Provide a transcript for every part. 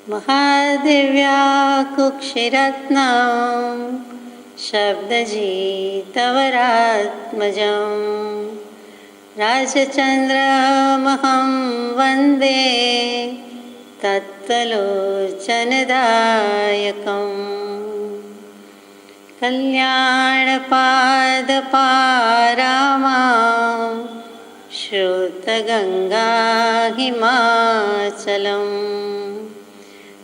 महादिव्या कुक्षिरत्नं शब्दजितवरात्मजं राजचन्द्रमहं वन्दे तत्त्वलोचनदायकम् कल्याणपादपारामां श्रुतगङ्गा हिमाचलम्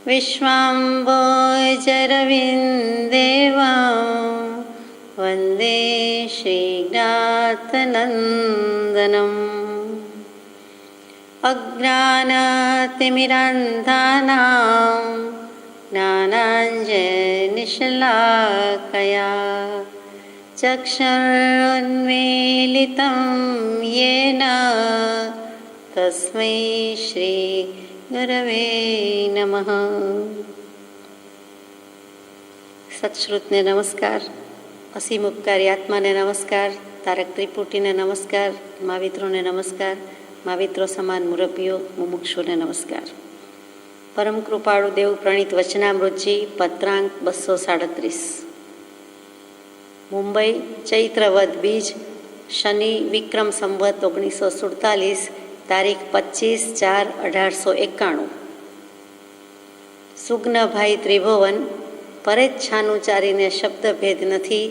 विश्वाम्भोजरविन्देवं वन्दे श्रीज्ञातनन्दनम् अज्ञानतिमिरान्धानां ज्ञानाञ्जनशलाकया चक्षुरुन्मीलितं येन तस्मै श्री गुरवे नमः। सत्श्रुतने नमस्कार, असीम उपकारी आत्माने नमस्कार, तारक त्रिपुटीने नमस्कार, महावित्रोने नमस्कार, महाविત્રો સમાન મુરબ્બીઓ મુમુક્ષુને નમસ્કાર। પરમ કૃપાળુ દેવ પ્રણીત વચનામૃતજી પત્રાંક 237 મુંબઈ ચૈત્ર વદ બીજ શનિ વિક્રમ સંવત 1947 તારીખ 25/4/1891। સુગ્નભાઈ ત્રિભુવન પરેચ્છાનુચારીને શબ્દભેદ નથી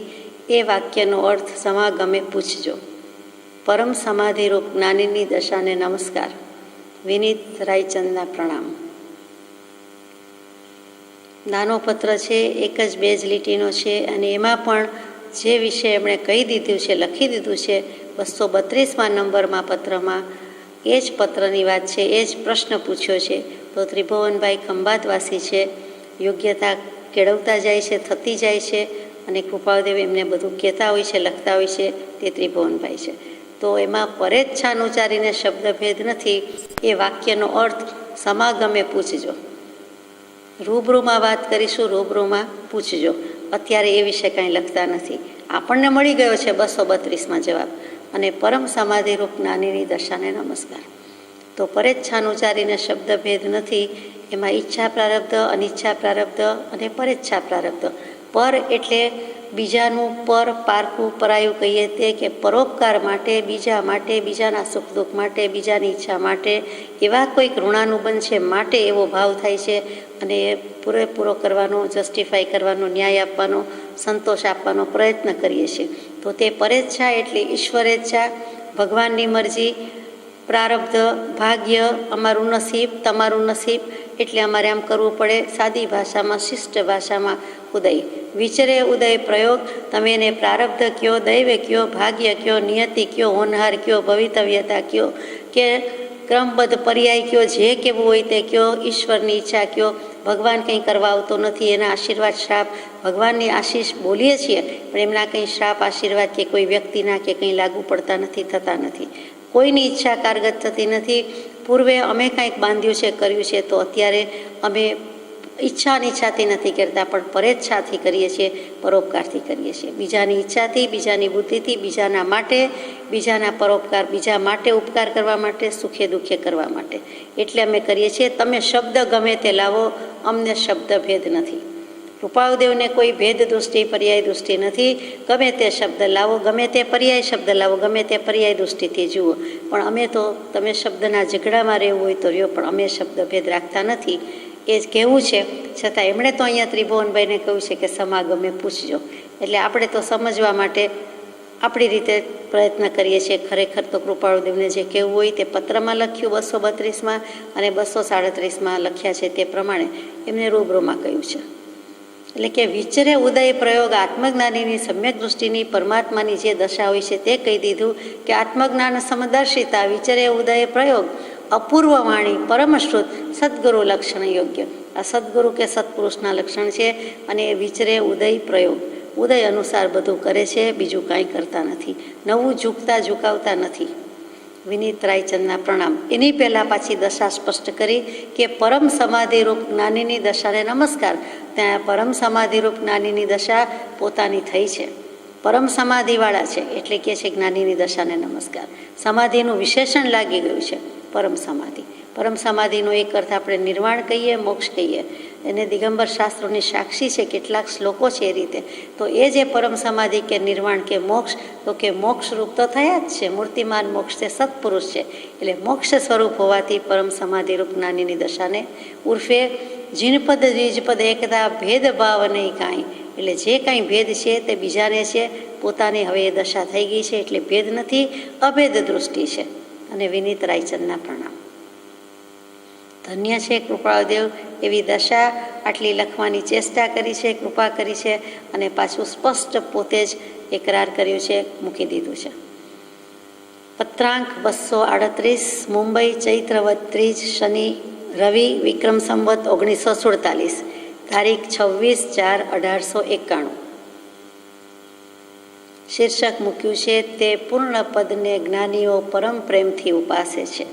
એ વાક્યનો અર્થ સમાગમે પૂછજો। પરમ સમાધિરૂપ જ્ઞાનીની દશાને નમસ્કાર। વિનીત રાયચંદના પ્રણામ। નાનો પત્ર છે, એક જ 2 લીટીનો છે અને એમાં પણ જે વિશે એમણે કહી દીધું છે, લખી દીધું છે 232મા નંબરમાં પત્રમાં એ જ પત્રની વાત છે, એ જ પ્રશ્ન પૂછ્યો છે। તો ત્રિભુવનભાઈ ખંભાતવાસી છે, યોગ્યતા કેળવતા જાય છે, થતી જાય છે અને કૃપાળદેવ એમને બધું કહેતા હોય છે, લખતા હોય છે, તે ત્રિભુવનભાઈ છે। તો એમાં પરેચ્છાનુચારીને શબ્દભેદ નથી એ વાક્યનો અર્થ સમાગમે પૂછજો। રૂબરૂમાં વાત કરીશું, રૂબરૂમાં પૂછજો। અત્યારે એ વિશે કાંઈ લખતા નથી, આપણને મળી ગયો છે 232માં જવાબ। અને પરમ સમાધિરૂપ જ્ઞાનીની દશાને નમસ્કાર। તો પરેચ્છાનુચારીને શબ્દભેદ નથી, એમાં ઈચ્છા પ્રારબ્ધ, અનિચ્છા પ્રારબ્ધ અને પરેચ્છા પ્રારબ્ધ। પર એટલે બીજાનું પર, પારકું, પરાયું કહીએ તે કે પરોપકાર માટે, બીજા માટે, બીજાના સુખ દુઃખ માટે, બીજાની ઈચ્છા માટે, એવા કોઈક ઋણાનુબંધ છે માટે એવો ભાવ થાય છે અને એ પૂરેપૂરો કરવાનો, જસ્ટિફાઈ કરવાનો, ન્યાય આપવાનો, સંતોષ આપવાનો પ્રયત્ન કરીએ છીએ। તો તે પરેચ્છા એટલે ઈશ્વરેચ્છા, ભગવાનની મરજી, પ્રારબ્ધ, ભાગ્ય, અમારું નસીબ, તમારું નસીબ, એટલે અમારે આમ કરવું પડે। સાદી ભાષામાં, શિષ્ટ ભાષામાં ઉદય વિચરે, ઉદય પ્રયોગ, તમે એને પ્રારબ્ધ કયો, દૈવ કયો, ભાગ્ય કયો, નિયતિ કયો, હોનહાર કયો, ભવિતવ્યતા કયો કે ક્રમબદ્ધ પર્યાય કયો, જે કેવું હોય તે કયો, ઈશ્વરની ઈચ્છા કયો, ભગવાન કંઈ કરવા આવતો નથી, એના આશીર્વાદ શ્રાપ, ભગવાનની આશીષ બોલીએ છીએ પણ એમના કંઈ શ્રાપ આશીર્વાદ કે કોઈ વ્યક્તિના કે કંઈ લાગુ પડતા નથી, થતા નથી, કોઈની ઈચ્છા કારગત થતી નથી। પૂર્વે અમે કંઈક બાંધ્યું છે, કર્યું છે, તો અત્યારે અમે ઈચ્છાથી નથી કરતા પણ પરેચ્છાથી કરીએ છીએ, પરોપકારથી કરીએ છીએ। બીજાની ઈચ્છાથી, બીજાની બુદ્ધિથી, બીજાના માટે, બીજાના પરોપકાર, બીજા માટે ઉપકાર કરવા માટે, સુખે દુઃખે કરવા માટે, એટલે અમે કરીએ છીએ। તમે શબ્દ ગમે તે લાવો, અમને શબ્દભેદ નથી। કૃપાળદેવને કોઈ ભેદ દૃષ્ટિ, પર્યાય દૃષ્ટિ નથી। ગમે તે શબ્દ લાવો, ગમે તે પર્યાય શબ્દ લાવો, ગમે તે પર્યાય દૃષ્ટિથી જુઓ, પણ અમે તો તમે શબ્દના ઝઘડામાં રહેવું હોય તો રહ્યો, પણ અમે શબ્દભેદ રાખતા નથી, એ જ કહેવું છે। છતાં એમણે તો અહીંયા ત્રિભુવનભાઈને કહ્યું છે કે સમાગમે પૂછજો, એટલે આપણે તો સમજવા માટે આપણી રીતે પ્રયત્ન કરીએ છીએ। ખરેખર તો કૃપાળુદેવને જે કહેવું હોય તે પત્રમાં લખ્યું 232માં અને 237માં લખ્યા છે તે પ્રમાણે એમને રૂબરૂમાં કહ્યું છે। એટલે કે વિચરે ઉદય પ્રયોગ, આત્મજ્ઞાનીની સમ્યક દૃષ્ટિની પરમાત્માની જે દશા હોય છે તે કહી દીધું કે આત્મજ્ઞાન સમદર્શિતા, વિચરે ઉદય પ્રયોગ, અપૂર્વ વાણી, પરમશ્રુત, સદગુરુ લક્ષણ યોગ્ય। આ સદગુરુ કે સત્પુરુષના લક્ષણ છે અને એ વિચરે ઉદય પ્રયોગ, ઉદય અનુસાર બધું કરે છે, બીજું કાંઈ કરતા નથી, નવું ઝુકાવતા નથી। વિનીત રાયચંદના પ્રણામ। એની પહેલાં પાછી દશા સ્પષ્ટ કરી કે પરમ સમાધિરૂપ જ્ઞાનીની દશાને નમસ્કાર। ત્યાં પરમ સમાધિરૂપ જ્ઞાનીની દશા પોતાની થઈ છે, પરમ સમાધિવાળા છે એટલે કે છે જ્ઞાનીની દશાને નમસ્કાર। સમાધિનું વિશેષણ લાગી ગયું છે પરમ સમાધિ, પરમ સમાધિનો એક અર્થ આપણે નિર્વાણ કહીએ, મોક્ષ કહીએ. એને દિગંબર શાસ્ત્રોની સાક્ષી છે, કેટલાક શ્લોકો છે એ રીતે. તો એ જે પરમ સમાધિ કે નિર્વાણ કે મોક્ષ, તો કે મોક્ષ રૂપ તો થયા જ છે. મૂર્તિમાન મોક્ષ છે, સત્પુરુષ છે. એટલે મોક્ષ સ્વરૂપ હોવાથી પરમ સમાધિ રૂપ જ્ઞાનીની દશાને ઉર્ફે જીનપદ દ્વિજપદ એકતા ભેદભાવ નહીં કાંઈ. એટલે જે કાંઈ ભેદ છે તે બીજાને છે, પોતાની હવે એ દશા થઈ ગઈ છે. એટલે ભેદ નથી, અભેદ દૃષ્ટિ છે. અને વિનીત રાયચંદના પ્રણામ. ધન્ય છે કૃપાળદેવ, એવી દશા આટલી લખવાની ચેષ્ટા કરી છે, કૃપા કરી છે. અને પાછું સ્પષ્ટ પોતે જ એકરાર કર્યું છે, મૂકી દીધું છે. પત્રાંક 238, મુંબઈ, ચૈત્રવદ ત્રીજ, શનિ રવિ, વિક્રમ સંવત 1947, તારીખ 26/4/1891. શીર્ષક મૂક્યું છે, તે પૂર્ણ પદને જ્ઞાનીઓ પરમ પ્રેમથી ઉપાસે છે.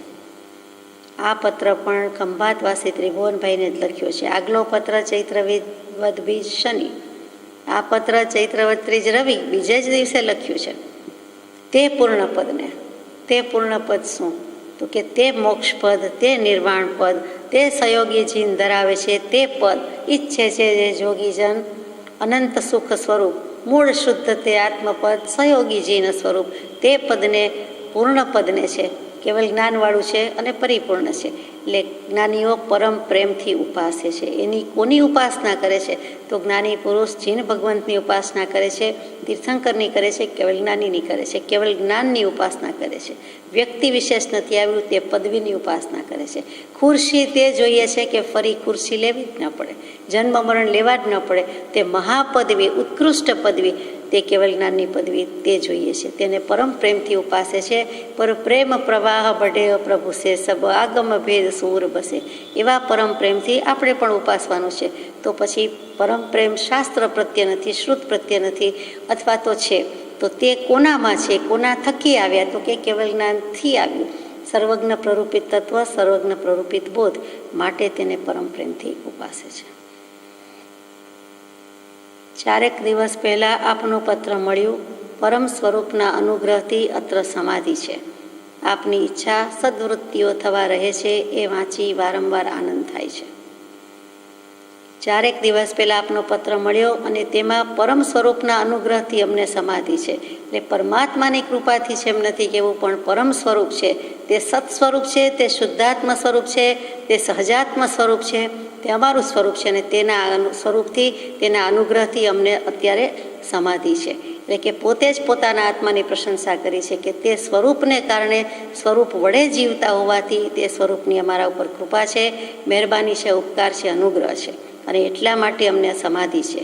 આ પત્ર પણ ખંભાતવાસી ત્રિભુવનભાઈને જ લખ્યો છે. આગલો પત્ર ચૈત્રવદ બીજ શનિ, આ પત્ર ચૈત્રવદ ત્રીજ રવિ, બીજે જ દિવસે લખ્યું છે. તે પૂર્ણ પદને, તે પૂર્ણ પદ શું? તો કે તે મોક્ષ પદ, તે નિર્વાણ પદ, તે સહયોગી જીન ધરાવે છે. તે પદ ઈચ્છે છે જે જોગીજન અનંત સુખ સ્વરૂપ, મૂળ શુદ્ધ તે આત્મપદ, સહયોગી જીન સ્વરૂપ. તે પદને, પૂર્ણ પદને છે, કેવલ જ્ઞાનવાળું છે અને પરિપૂર્ણ છે. એટલે જ્ઞાનીઓ પરમ પ્રેમથી ઉપાસે છે. એની કોની ઉપાસના કરે છે? તો જ્ઞાની પુરુષ જીન ભગવંતની ઉપાસના કરે છે, તીર્થંકરની કરે છે, કેવલ જ્ઞાનીની કરે છે. કેવલ જ્ઞાનની ઉપાસના કરે છે. વ્યક્તિ વિશેષ નથી આવ્યું, તે પદવીની ઉપાસના કરે છે. ખુરશી તે જોઈએ છે કે ફરી ખુરશી લેવી જ ન પડે, જન્મ મરણ લેવા જ ન પડે. તે મહાપદવી, ઉત્કૃષ્ટ પદવી, તે કેવલ જ્ઞાનની પદવી તે જોઈએ છે. તેને પરમ પ્રેમથી ઉપાસે છે. પર પ્રેમ પ્રવાહ બઢે પ્રભુ છે, સબ આગમ ભેદ સૂર બસે. એવા પરમ પ્રેમથી આપણે પણ ઉપાસવાનું છે. તો પછી પરમ પ્રેમ શાસ્ત્ર પ્રત્યે નથી, શ્રુત પ્રત્યે નથી, અથવા તો છે તો તે કોનામાં છે, કોના થકી આવ્યા? તો કે કેવલ જ્ઞાનથી આવ્યું. સર્વજ્ઞ પ્રરૂપિત તત્વ, સર્વજ્ઞ પ્રરૂપિત બોધ, માટે તેને પરમ પ્રેમથી ઉપાસે છે. 4 દિવસ પહેલાં આપનું પત્ર મળ્યું. પરમ સ્વરૂપના અનુગ્રહથી અત્ર સમાધિ છે. આપની ઈચ્છા સદવૃત્તિઓ થવા રહે છે, એ વાંચી વારંવાર આનંદ થાય છે. 4 દિવસ પહેલાં આપનો પત્ર મળ્યો અને તેમાં પરમ સ્વરૂપના અનુગ્રહથી અમને સમાધિ છે. એટલે પરમાત્માની કૃપાથી છે એમ નથી કહેવું, પણ પરમ સ્વરૂપ છે. તે સત સ્વરૂપ છે, તે શુદ્ધાત્મ સ્વરૂપ છે, તે સહજાત્મ સ્વરૂપ છે, તે અમારું સ્વરૂપ છે. અને તેના સ્વરૂપથી, તેના અનુગ્રહથી અમને અત્યારે સમાધિ છે. એટલે કે પોતે જ પોતાના આત્માની પ્રશંસા કરી છે કે તે સ્વરૂપને કારણે, સ્વરૂપ વડે જીવતા હોવાથી તે સ્વરૂપની અમારા ઉપર કૃપા છે, મહેરબાની છે, ઉપકાર છે, અનુગ્રહ છે. અને એટલા માટે અમને સમાધિ છે.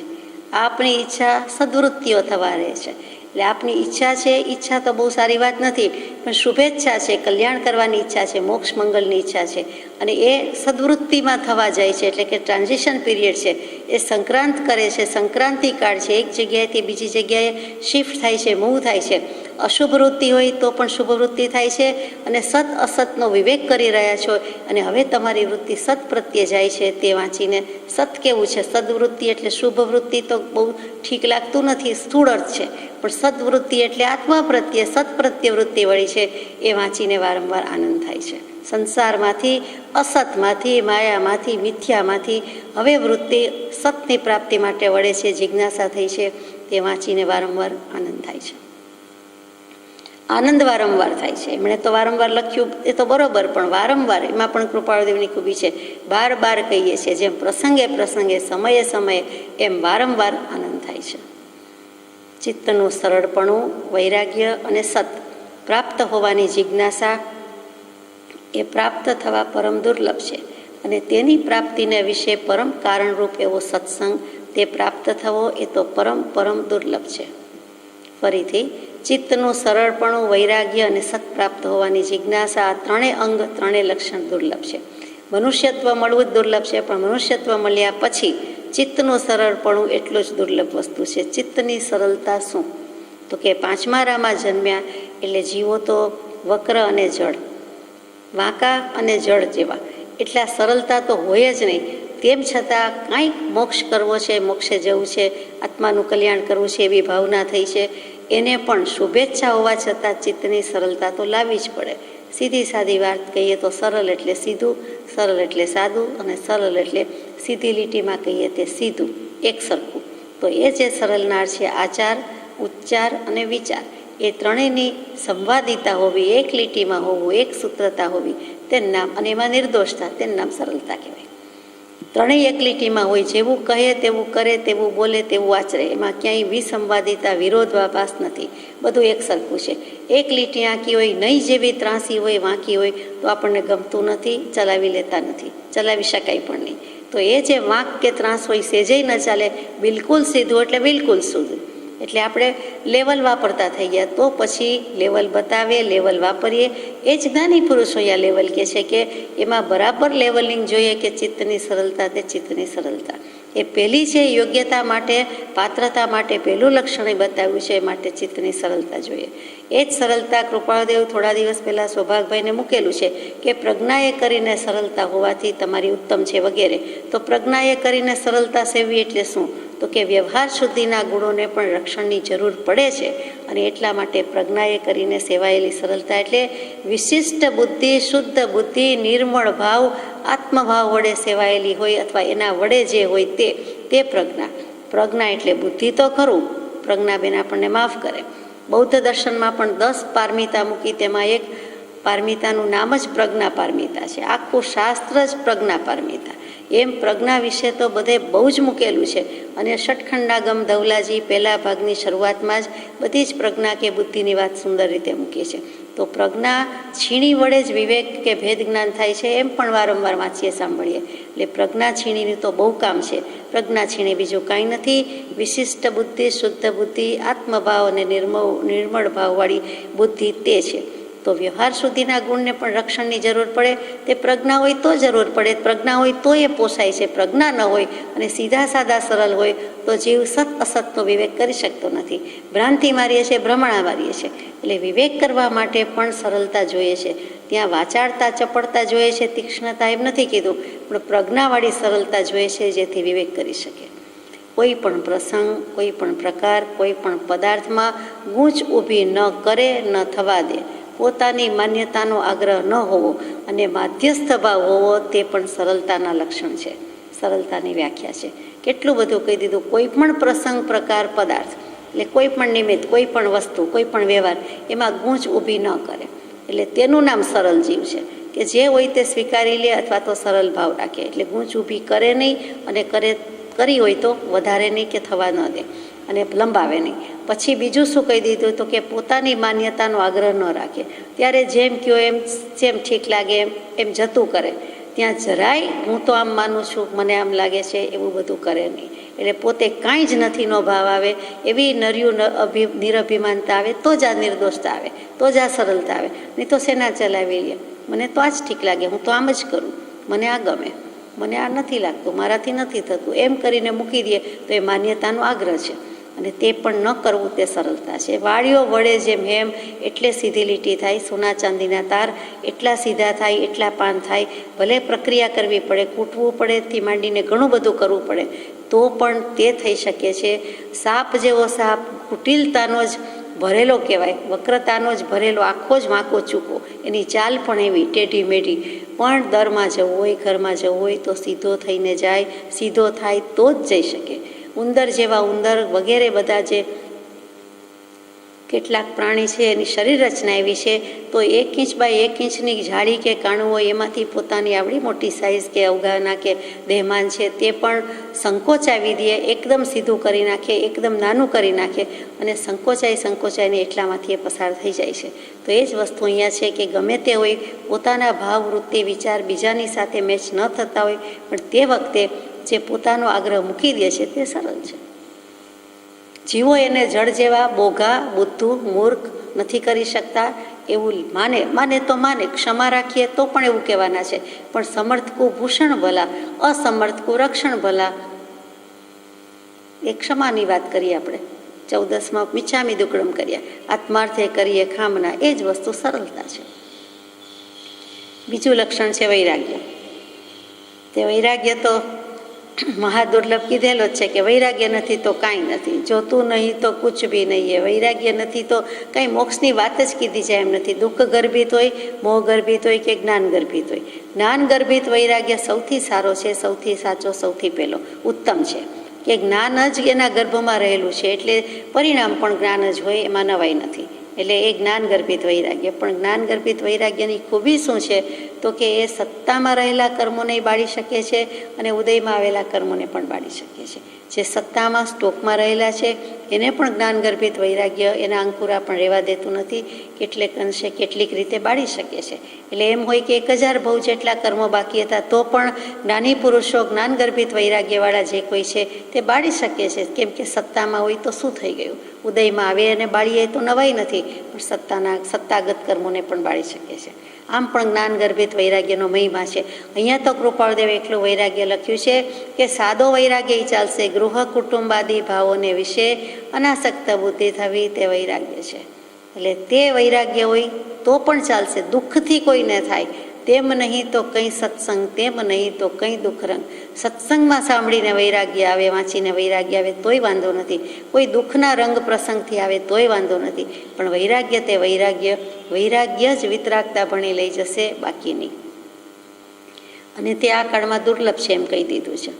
આપની ઈચ્છા સદવૃત્તિઓ થવા રહે છે. એટલે આપની ઈચ્છા છે, ઈચ્છા તો બહુ સારી વાત નથી, પણ શુભેચ્છા છે, કલ્યાણ કરવાની ઈચ્છા છે, મોક્ષ મંગલની ઈચ્છા છે. અને એ સદવૃત્તિમાં થવા જાય છે. એટલે કે ટ્રાન્ઝિશન પીરિયડ છે, એ સંક્રાંત કરે છે, સંક્રાંતિ કાળ છે. એક જગ્યાએથી બીજી જગ્યાએ શિફ્ટ થાય છે, મૂવ થાય છે. અશુભ વૃત્તિ હોય તો પણ શુભ વૃત્તિ થાય છે. અને સત અસતનો વિવેક કરી રહ્યા છો, અને હવે તમારી વૃત્તિ સત પ્રત્યે જાય છે. તે વાંચીને સત કેવું છે? સદવૃત્તિ એટલે શુભ વૃત્તિ તો બહુ ઠીક લાગતું નથી, સ્થૂળ અર્થ છે. પણ સદવૃત્તિ એટલે આત્મા પ્રત્યે, સત પ્રત્યે વૃત્તિ વળી છે. એ વાંચીને વારંવાર આનંદ થાય છે. સંસારમાંથી, અસતમાંથી, માયામાંથી, મિથ્યામાંથી હવે વૃત્તિ સતની પ્રાપ્તિ માટે વળે છે. જિજ્ઞાસા થઈ છે. તે વાંચીને વારંવાર આનંદ થાય છે. આનંદ વારંવાર થાય છે. એમણે તો વારંવાર લખ્યું એ તો બરોબર, પણ વારંવાર એમાં પણ કૃપાળદેવની ખૂબી છે. બાર બાર કહીએ છીએ, જેમ પ્રસંગે પ્રસંગે, સમયે સમયે, એમ વારંવાર આનંદ થાય છે. ચિત્તનું સરળપણું, વૈરાગ્ય અને સત પ્રાપ્ત હોવાની જિજ્ઞાસા એ પ્રાપ્ત થવા પરમ દુર્લભ છે. અને તેની પ્રાપ્તિને વિશે પરમ કારણરૂપ એવો સત્સંગ, તે પ્રાપ્ત થવો એ તો પરમ પરમ દુર્લભ છે. ફરીથી, ચિત્તનું સરળપણું, વૈરાગ્ય અને સત પ્રાપ્ત હોવાની જિજ્ઞાસા, આ ત્રણેય અંગ, ત્રણેય લક્ષણ દુર્લભ છે. મનુષ્યત્વ મળવું જ દુર્લભ છે, પણ મનુષ્યત્વ મળ્યા પછી ચિત્તનું સરળપણું એટલું જ દુર્લભ વસ્તુ છે. ચિત્તની સરળતા શું? તો કે 5મા રામાં જન્મ્યા એટલે જીવો તો વક્ર અને જળ, વાંકા અને જળ જેવા, એટલા સરળતા તો હોય જ નહીં. તેમ છતાં કાંઈક મોક્ષ કરવો છે, મોક્ષે જવું છે, આત્માનું કલ્યાણ કરવું છે, એવી ભાવના થઈ છે. એને પણ શુભેચ્છા હોવા છતાં ચિત્તની સરળતા તો લાવવી જ પડે. સીધી સાદી વાત કહીએ તો સરળ એટલે સીધું, સરળ એટલે સાદું, અને સરળ એટલે સીધી લીટીમાં કહીએ તે સીધું, એક સરખું. તો એ જે સરળનાર છે, આચાર, ઉચ્ચાર અને વિચાર, એ ત્રણેયની સંવાદિતા હોવી, એક લીટીમાં હોવું, એક સૂત્રતા હોવી, તેનું નામ, અને એમાં નિર્દોષતા, તેનું નામ સરળતા કહેવાય. ત્રણેય એક લીટીમાં હોય, જેવું કહે તેવું કરે, તેવું બોલે તેવું આચરે, એમાં ક્યાંય વિસંવાદિતા, વિરોધાભાસ નથી, બધું એક સરખું છે. એક લીટી આંકી હોય, નહીં જેવી ત્રાંસી હોય, વાંકી હોય તો આપણને ગમતું નથી, ચલાવી લેતા નથી, ચલાવી શકાય પણ નહીં. તો એ જે વાંક કે ત્રાંસ હોય, સેજેય ન ચાલે, બિલકુલ સીધું એટલે બિલકુલ સીધું. એટલે આપણે લેવલ વાપરતા થઈ ગયા, તો પછી લેવલ બતાવે, લેવલ વાપરીએ. એ જ જ્ઞાની પુરુષો અહીંયા લેવલ કહે છે કે એમાં બરાબર લેવલિંગ જોઈએ, કે ચિત્તની સરળતા તે ચિત્તની સરળતા એ પહેલી છે. યોગ્યતા માટે, પાત્રતા માટે પહેલું લક્ષણ એ બતાવ્યું છે, માટે ચિત્તની સરળતા જોઈએ. એ જ સરળતા કૃપાળદેવ થોડા દિવસ પહેલાં સૌભાગભાઈને મૂકેલું છે કે પ્રજ્ઞાએ કરીને સરળતા હોવાથી તમારી ઉત્તમ છે વગેરે. તો પ્રજ્ઞાએ કરીને સરળતા સેવવી એટલે શું? તો કે વ્યવહાર શુદ્ધિના ગુણોને પણ રક્ષણની જરૂર પડે છે, અને એટલા માટે પ્રજ્ઞાએ કરીને સેવાયેલી સરળતા એટલે વિશિષ્ટ બુદ્ધિ, શુદ્ધ બુદ્ધિ, નિર્મળ ભાવ, આત્મભાવ વડે સેવાયેલી હોય, અથવા એના વડે જે હોય તે પ્રજ્ઞા. પ્રજ્ઞા એટલે બુદ્ધિ તો ખરું, પ્રજ્ઞાબેન આપણને માફ કરે. બૌદ્ધ દર્શનમાં પણ 10 પારમિતા મૂકી, તેમાં એક પારમિતાનું નામ જ પ્રજ્ઞા પારમિતા છે. આખું શાસ્ત્ર જ પ્રજ્ઞા પારમિતા. એમ પ્રજ્ઞા વિશે તો બધે બહુ જ મૂકેલું છે, અને ષટખંડાગમ ધવલાજી પહેલા ભાગની શરૂઆતમાં જ બધી જ પ્રજ્ઞા કે બુદ્ધિની વાત સુંદર રીતે મૂકી છે. તો પ્રજ્ઞા છીણી વડે જ વિવેક કે ભેદ જ્ઞાન થાય છે, એમ પણ વારંવાર વાંચીએ, સાંભળીએ. એટલે પ્રજ્ઞા છીણીનું તો બહુ કામ છે. પ્રજ્ઞા છીણી બીજું કાંઈ નથી. વિશિષ્ટ બુદ્ધિ, શુદ્ધ બુદ્ધિ, આત્મભાવ અને નિર્મળ ભાવવાળી બુદ્ધિ તે છે. તો વ્યવહાર સુધીના ગુણને પણ રક્ષણની જરૂર પડે, તે પ્રજ્ઞા હોય તો જરૂર પડે. પ્રજ્ઞા હોય તો એ પોસાય છે. પ્રજ્ઞા ન હોય અને સીધા સાદા સરળ હોય તો જીવ સત અસતનો વિવેક કરી શકતો નથી. ભ્રાંતિ મારીએ છીએ, ભ્રમણા મારીએ છીએ. એટલે વિવેક કરવા માટે પણ સરળતા જોઈએ છે. ત્યાં વાચાળતા, ચપળતા જોઈએ છે, તીક્ષ્ણતા એમ નથી કીધું, પણ પ્રજ્ઞાવાળી સરળતા જોઈએ છે, જેથી વિવેક કરી શકે. કોઈ પણ પ્રસંગ, કોઈ પણ પ્રકાર, કોઈ પણ પદાર્થમાં ગૂંચ ઊભી ન કરે, ન થવા દે. પોતાની માન્યતાનો આગ્રહ ન હોવો અને માધ્યસ્થ ભાવ હોવો, તે પણ સરળતાના લક્ષણ છે, સરળતાની વ્યાખ્યા છે. કેટલું બધું કહી દીધું. કોઈ પણ પ્રસંગ, પ્રકાર, પદાર્થ, એટલે કોઈ પણ નિમિત્ત, કોઈ પણ વસ્તુ, કોઈ પણ વ્યવહાર, એમાં ગૂંચ ઊભી ન કરે, એટલે તેનું નામ સરળ જીવ છે. કે જે હોય તે સ્વીકારી લે, અથવા તો સરળ ભાવ રાખે. એટલે ગૂંચ ઊભી કરે નહીં, અને કરી હોય તો વધારે નહીં કે થવા ન દે, અને લંબાવે નહીં. પછી બીજું શું કહી દીધું? તો કે પોતાની માન્યતાનો આગ્રહ ન રાખે. ત્યારે જેમ કહો એમ, જેમ ઠીક લાગે એમ જતું કરે. ત્યાં જરાય હું તો આમ માનું છું, મને આમ લાગે છે, એવું બધું કરે નહીં. એટલે પોતે કાંઈ જ નથીનો ભાવ આવે, એવી નર્યું નિરભિમાનતા આવે, તો જ આ નિર્દોષતા આવે, તો જ આ સરળતા આવે. નહીં તો શેના ચલાવી લે? મને તો આ જ ઠીક લાગે, હું તો આમ જ કરું, મને આ ગમે, મને આ નથી લાગતું, મારાથી નથી થતું, એમ કરીને મૂકી દે તો એ માન્યતાનો આગ્રહ છે. અને તે પણ ન કરવું તે સરળતા છે. વાળીઓ વડે જેમ હેમ એટલે સીધી લીટી થાય, સોના ચાંદીના તાર એટલા સીધા થાય, એટલા પાન થાય. ભલે પ્રક્રિયા કરવી પડે, કૂટવું પડે, થી માંડીને ઘણું બધું કરવું પડે, તો પણ તે થઈ શકે છે. સાપ જેવો સાપ કુટિલતાનો જ ભરેલો કહેવાય, વક્રતાનો જ ભરેલો, આખો જ વાંકો ચૂકો. એની ચાલ પણ એવી ટેઢી મેઢી. પણ દરમાં જવું હોય, ઘરમાં જવું હોય તો સીધો થઈને જાય, સીધો થાય તો જ જઈ શકે. ઉંદર જેવા ઉંદર વગેરે બધા જે કેટલાક પ્રાણી છે, એની શરીર રચના એવી છે, તો 1 ઇંચ બાય 1 ઇંચની જાળી કે કાણું હોય, એમાંથી પોતાની આવડી મોટી સાઇઝ કે અવગાના કે દેહમાન છે, તે પણ સંકોચાવી દે, એકદમ સીધું કરી નાખે, એકદમ નાનું કરી નાખે, અને સંકોચાઈને એટલામાંથી એ પસાર થઈ જાય છે. તો એ જ વસ્તુ અહીંયા છે કે ગમે તે હોય, પોતાના ભાવ, વૃત્તિ, વિચાર બીજાની સાથે મેચ ન થતા હોય, પણ તે વખતે જે પોતાનો આગ્રહ મૂકી દે છે તે સરળ છે. જીવો એને જળ જેવા, બોઘા, બુદ્ધુ, મૂર્ખ નથી કરી શકતા એવું માને તો માને, ક્ષમા રાખીએ તો પણ એવું કહેવાના છે. પણ સમર્થકું ભૂષણ ભલા, અસમર્થકું રક્ષણ ભલા. એ ક્ષમાની વાત કરીએ આપણે, 14માં મિચ્છામિ દુક્કડમ કર્યા, આત્માર્થે કરીએ ખામના, એ જ વસ્તુ સરળતા છે. બીજું લક્ષણ છે વૈરાગ્ય. તે વૈરાગ્ય તો મહાદુર્લભ કીધેલો જ છે કે વૈરાગ્ય નથી તો કાંઈ નથી, જોતું નહીં તો કુછ બી નહીં. વૈરાગ્ય નથી તો કંઈ મોક્ષની વાત જ કીધી જાય એમ નથી. દુઃખ ગર્ભિત હોય, મોહ ગર્ભિત હોય કે જ્ઞાન ગર્ભિત હોય, જ્ઞાન ગર્ભિત વૈરાગ્ય સૌથી સારો છે, સૌથી સાચો, સૌથી પહેલો ઉત્તમ છે. કે જ્ઞાન જ એના ગર્ભમાં રહેલું છે, એટલે પરિણામ પણ જ્ઞાન જ હોય, એમાં નવાઈ નથી. એટલે એ જ્ઞાન ગર્ભિત વૈરાગ્ય. પણ જ્ઞાન ગર્ભિત વૈરાગ્યની ખૂબી શું છે તો કે એ સત્તામાં રહેલા કર્મોને બાળી શકે છે અને ઉદયમાં આવેલા કર્મોને પણ બાળી શકે છે. જે સત્તામાં સ્ટોકમાં રહેલા છે એને પણ જ્ઞાન ગર્ભિત વૈરાગ્ય એના અંકુરા પણ રહેવા દેતું નથી, કેટલેક અંશે કેટલીક રીતે બાળી શકે છે. એટલે એમ હોય કે 1000 ભવ જેટલા કર્મો બાકી હતા તો પણ જ્ઞાની પુરુષો જ્ઞાન ગર્ભિત વૈરાગ્યવાળા જે કોઈ છે તે બાળી શકે છે. કેમ કે સત્તામાં હોય તો શું થઈ ગયું, ઉદયમાં આવે અને બાળીએ તો નવાઈ નથી, પણ સત્તાગત કર્મોને પણ બાળી શકે છે. આમ પણ જ્ઞાન ગર્ભિત વૈરાગ્યનો મહિમા છે. અહીંયા તો કૃપાળદેવે એટલું વૈરાગ્ય લખ્યું છે કે સાદો વૈરાગ્ય ચાલશે, ગૃહ કુટુંબાદી ભાવોને વિશે અનાસક્ત બુદ્ધિ થવી તે વૈરાગ્ય છે. એટલે તે વૈરાગ્ય હોય તો પણ ચાલશે, દુઃખથી કોઈને થાય તેમ નહીં તો કંઈ સત્સંગ, તેમ નહીં તો કંઈ દુઃખરંગ. સત્સંગમાં સાંભળીને વૈરાગ્ય આવે, વાંચીને વૈરાગ્ય આવે તોય વાંધો નથી, કોઈ દુઃખના રંગ પ્રસંગથી આવે તોય વાંધો નથી. પણ વૈરાગ્ય તે વૈરાગ્ય જ વિતરાગતા ભણી લઈ જશે, બાકી નહીં. અને તે આ કાળમાં દુર્લભ છે એમ કહી દીધું છે.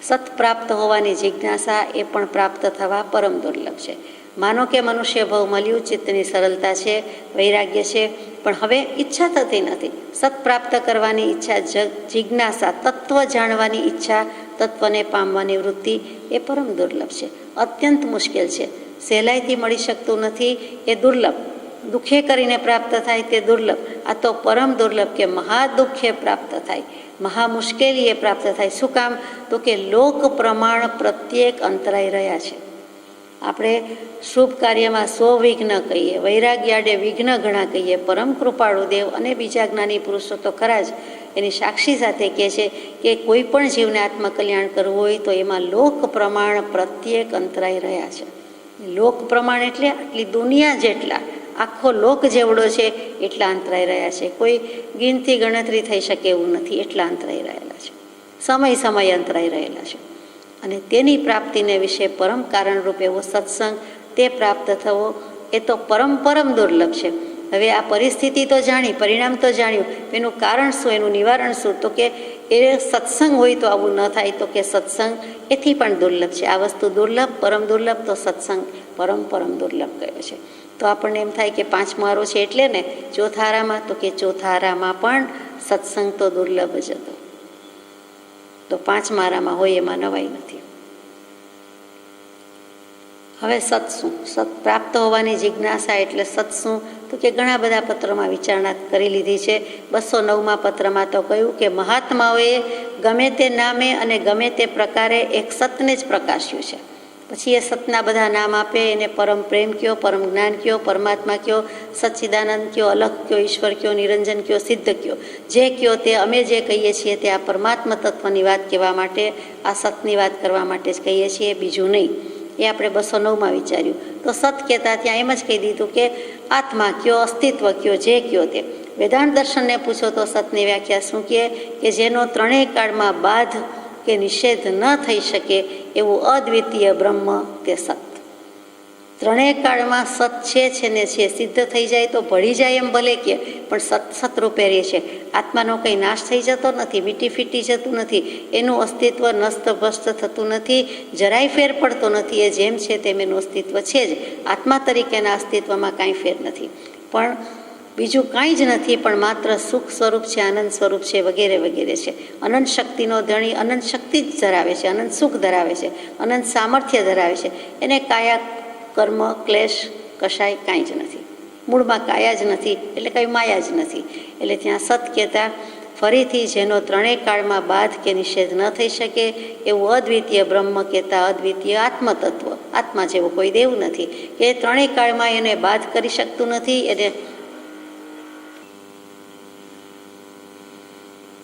સત પ્રાપ્ત હોવાની જિજ્ઞાસા એ પણ પ્રાપ્ત થવા પરમ દુર્લભ છે. માનો કે મનુષ્ય ભવ મળ્યું, ચિત્તની સરળતા છે, વૈરાગ્ય છે, પણ હવે ઈચ્છા થતી નથી. સત પ્રાપ્ત કરવાની ઈચ્છા, જિજ્ઞાસા, તત્વ જાણવાની ઈચ્છા, તત્વને પામવાની વૃત્તિ એ પરમ દુર્લભ છે, અત્યંત મુશ્કેલ છે, સહેલાઈથી મળી શકતું નથી, એ દુર્લભ. દુઃખે કરીને પ્રાપ્ત થાય તે દુર્લભ, આ તો પરમ દુર્લભ કે મહાદુઃખે પ્રાપ્ત થાય, મહા મુશ્કેલીએ પ્રાપ્ત થાય. શું કામ તો કે લોક પ્રમાણ પ્રત્યેક અંતરાઈ રહ્યા છે. આપણે શુભ કાર્યમાં 100 વિઘ્ન કહીએ, વૈરાગ્ય આડે વિઘ્ન ઘણા કહીએ. પરમ કૃપાળુ દેવ અને બીજા જ્ઞાની પુરુષો તો ખરા જ એની સાક્ષી સાથે કહે છે કે કોઈ પણ જીવને આત્મકલ્યાણ કરવું હોય તો એમાં લોક પ્રમાણ પ્રત્યેક અંતરાઈ રહ્યા છે. લોક પ્રમાણ એટલે આટલી દુનિયા જેટલા, આખો લોક જેવડો છે એટલા અંતરાઈ રહ્યા છે. કોઈ ગિનતી ગણતરી થઈ શકે એવું નથી, એટલા અંતરાઈ રહેલા છે, સમય અંતરાઈ રહેલા છે. અને તેની પ્રાપ્તિને વિશે પરમ કારણરૂપ એવો સત્સંગ, તે પ્રાપ્ત થવો એ તો પરમ દુર્લભ છે. હવે આ પરિસ્થિતિ તો જાણી, પરિણામ તો જાણ્યું, એનું કારણ શું, એનું નિવારણ શું, તો કે એ સત્સંગ હોય તો આવું ન થાય, તો કે સત્સંગ એથી પણ દુર્લભ છે. આ વસ્તુ દુર્લભ, પરમ દુર્લભ, તો સત્સંગ પરમ દુર્લભ કયો છે. તો આપણને એમ થાય કે 5મો આરો છે એટલે ને ચોથા આરામાં, તો કે ચોથા આરામાં પણ સત્સંગ તો દુર્લભ જ હતો. તો 5મા આરામાં હોય એમાં નવાઈ નથી. હવે સત શું, સત પ્રાપ્ત હોવાની જિજ્ઞાસા એટલે સત શું, તો કે ઘણા બધા પત્રોમાં વિચારણા કરી લીધી છે. 209મા પત્રમાં તો કહ્યું કે મહાત્માઓએ ગમે તે નામે અને ગમે તે પ્રકારે એક સતને જ પ્રકાશ્યું છે. પછી એ સતના બધા નામ આપે, એને પરમ પ્રેમ કયો, પરમ જ્ઞાન કયો, પરમાત્મા કયો, સચ્ચિદાનંદ કયો, અલખ કયો, ઈશ્વર કયો, નિરંજન કયો, સિદ્ધ કયો, જે કયો તે અમે જે કહીએ છીએ તે આ પરમાત્મા તત્વની વાત કહેવા માટે, આ સતની વાત કરવા માટે જ કહીએ છીએ, બીજું નહીં. એ આપણે 209માં વિચાર્યું. તો સત કહેતા ત્યાં એમ જ કહી દીધું કે આત્મા કયો, અસ્તિત્વ કયો, જે કયો તે. વેદાંત દર્શનને પૂછો તો સતની વ્યાખ્યા શું કહે કે જેનો ત્રણેય કાળમાં બાધ કે નિષેધ ન થઈ શકે એવું અદ્વિતીય બ્રહ્મ તે સત. ત્રણેય કાળમાં સત છે ને છે, સિદ્ધ થઈ જાય તો ભળી જાય એમ ભલે કે, પણ સતરૂપે રહે છે. આત્માનો કંઈ નાશ થઈ જતો નથી, મીટી ફીટી જતું નથી, એનું અસ્તિત્વ નસ્ત ભસ્ત થતું નથી, જરાય ફેર પડતો નથી. એ જેમ છે તેમ એનું અસ્તિત્વ છે જ. આત્મા તરીકેના અસ્તિત્વમાં કાંઈ ફેર નથી, પણ બીજું કાંઈ જ નથી, પણ માત્ર સુખ સ્વરૂપ છે, આનંદ સ્વરૂપ છે, વગેરે વગેરે છે. અનંત શક્તિનો ધણી અનંત શક્તિ જ ધરાવે છે, અનંત સુખ ધરાવે છે, અનંત સામર્થ્ય ધરાવે છે. એને કાયા કર્મ ક્લેશ કશાય કાંઈ જ નથી, મૂળમાં કાયા જ નથી, એટલે કાંઈ માયા જ નથી. એટલે ત્યાં સત કહેતા ફરીથી જેનો ત્રણેય કાળમાં બાધ કે નિષેધ ન થઈ શકે એવું અદ્વિતીય બ્રહ્મ કહેતા અદ્વિતીય આત્મતત્વ, આત્મા જેવો કોઈ દેવ નથી કે ત્રણેય કાળમાં એને બાધ કરી શકતું નથી, એને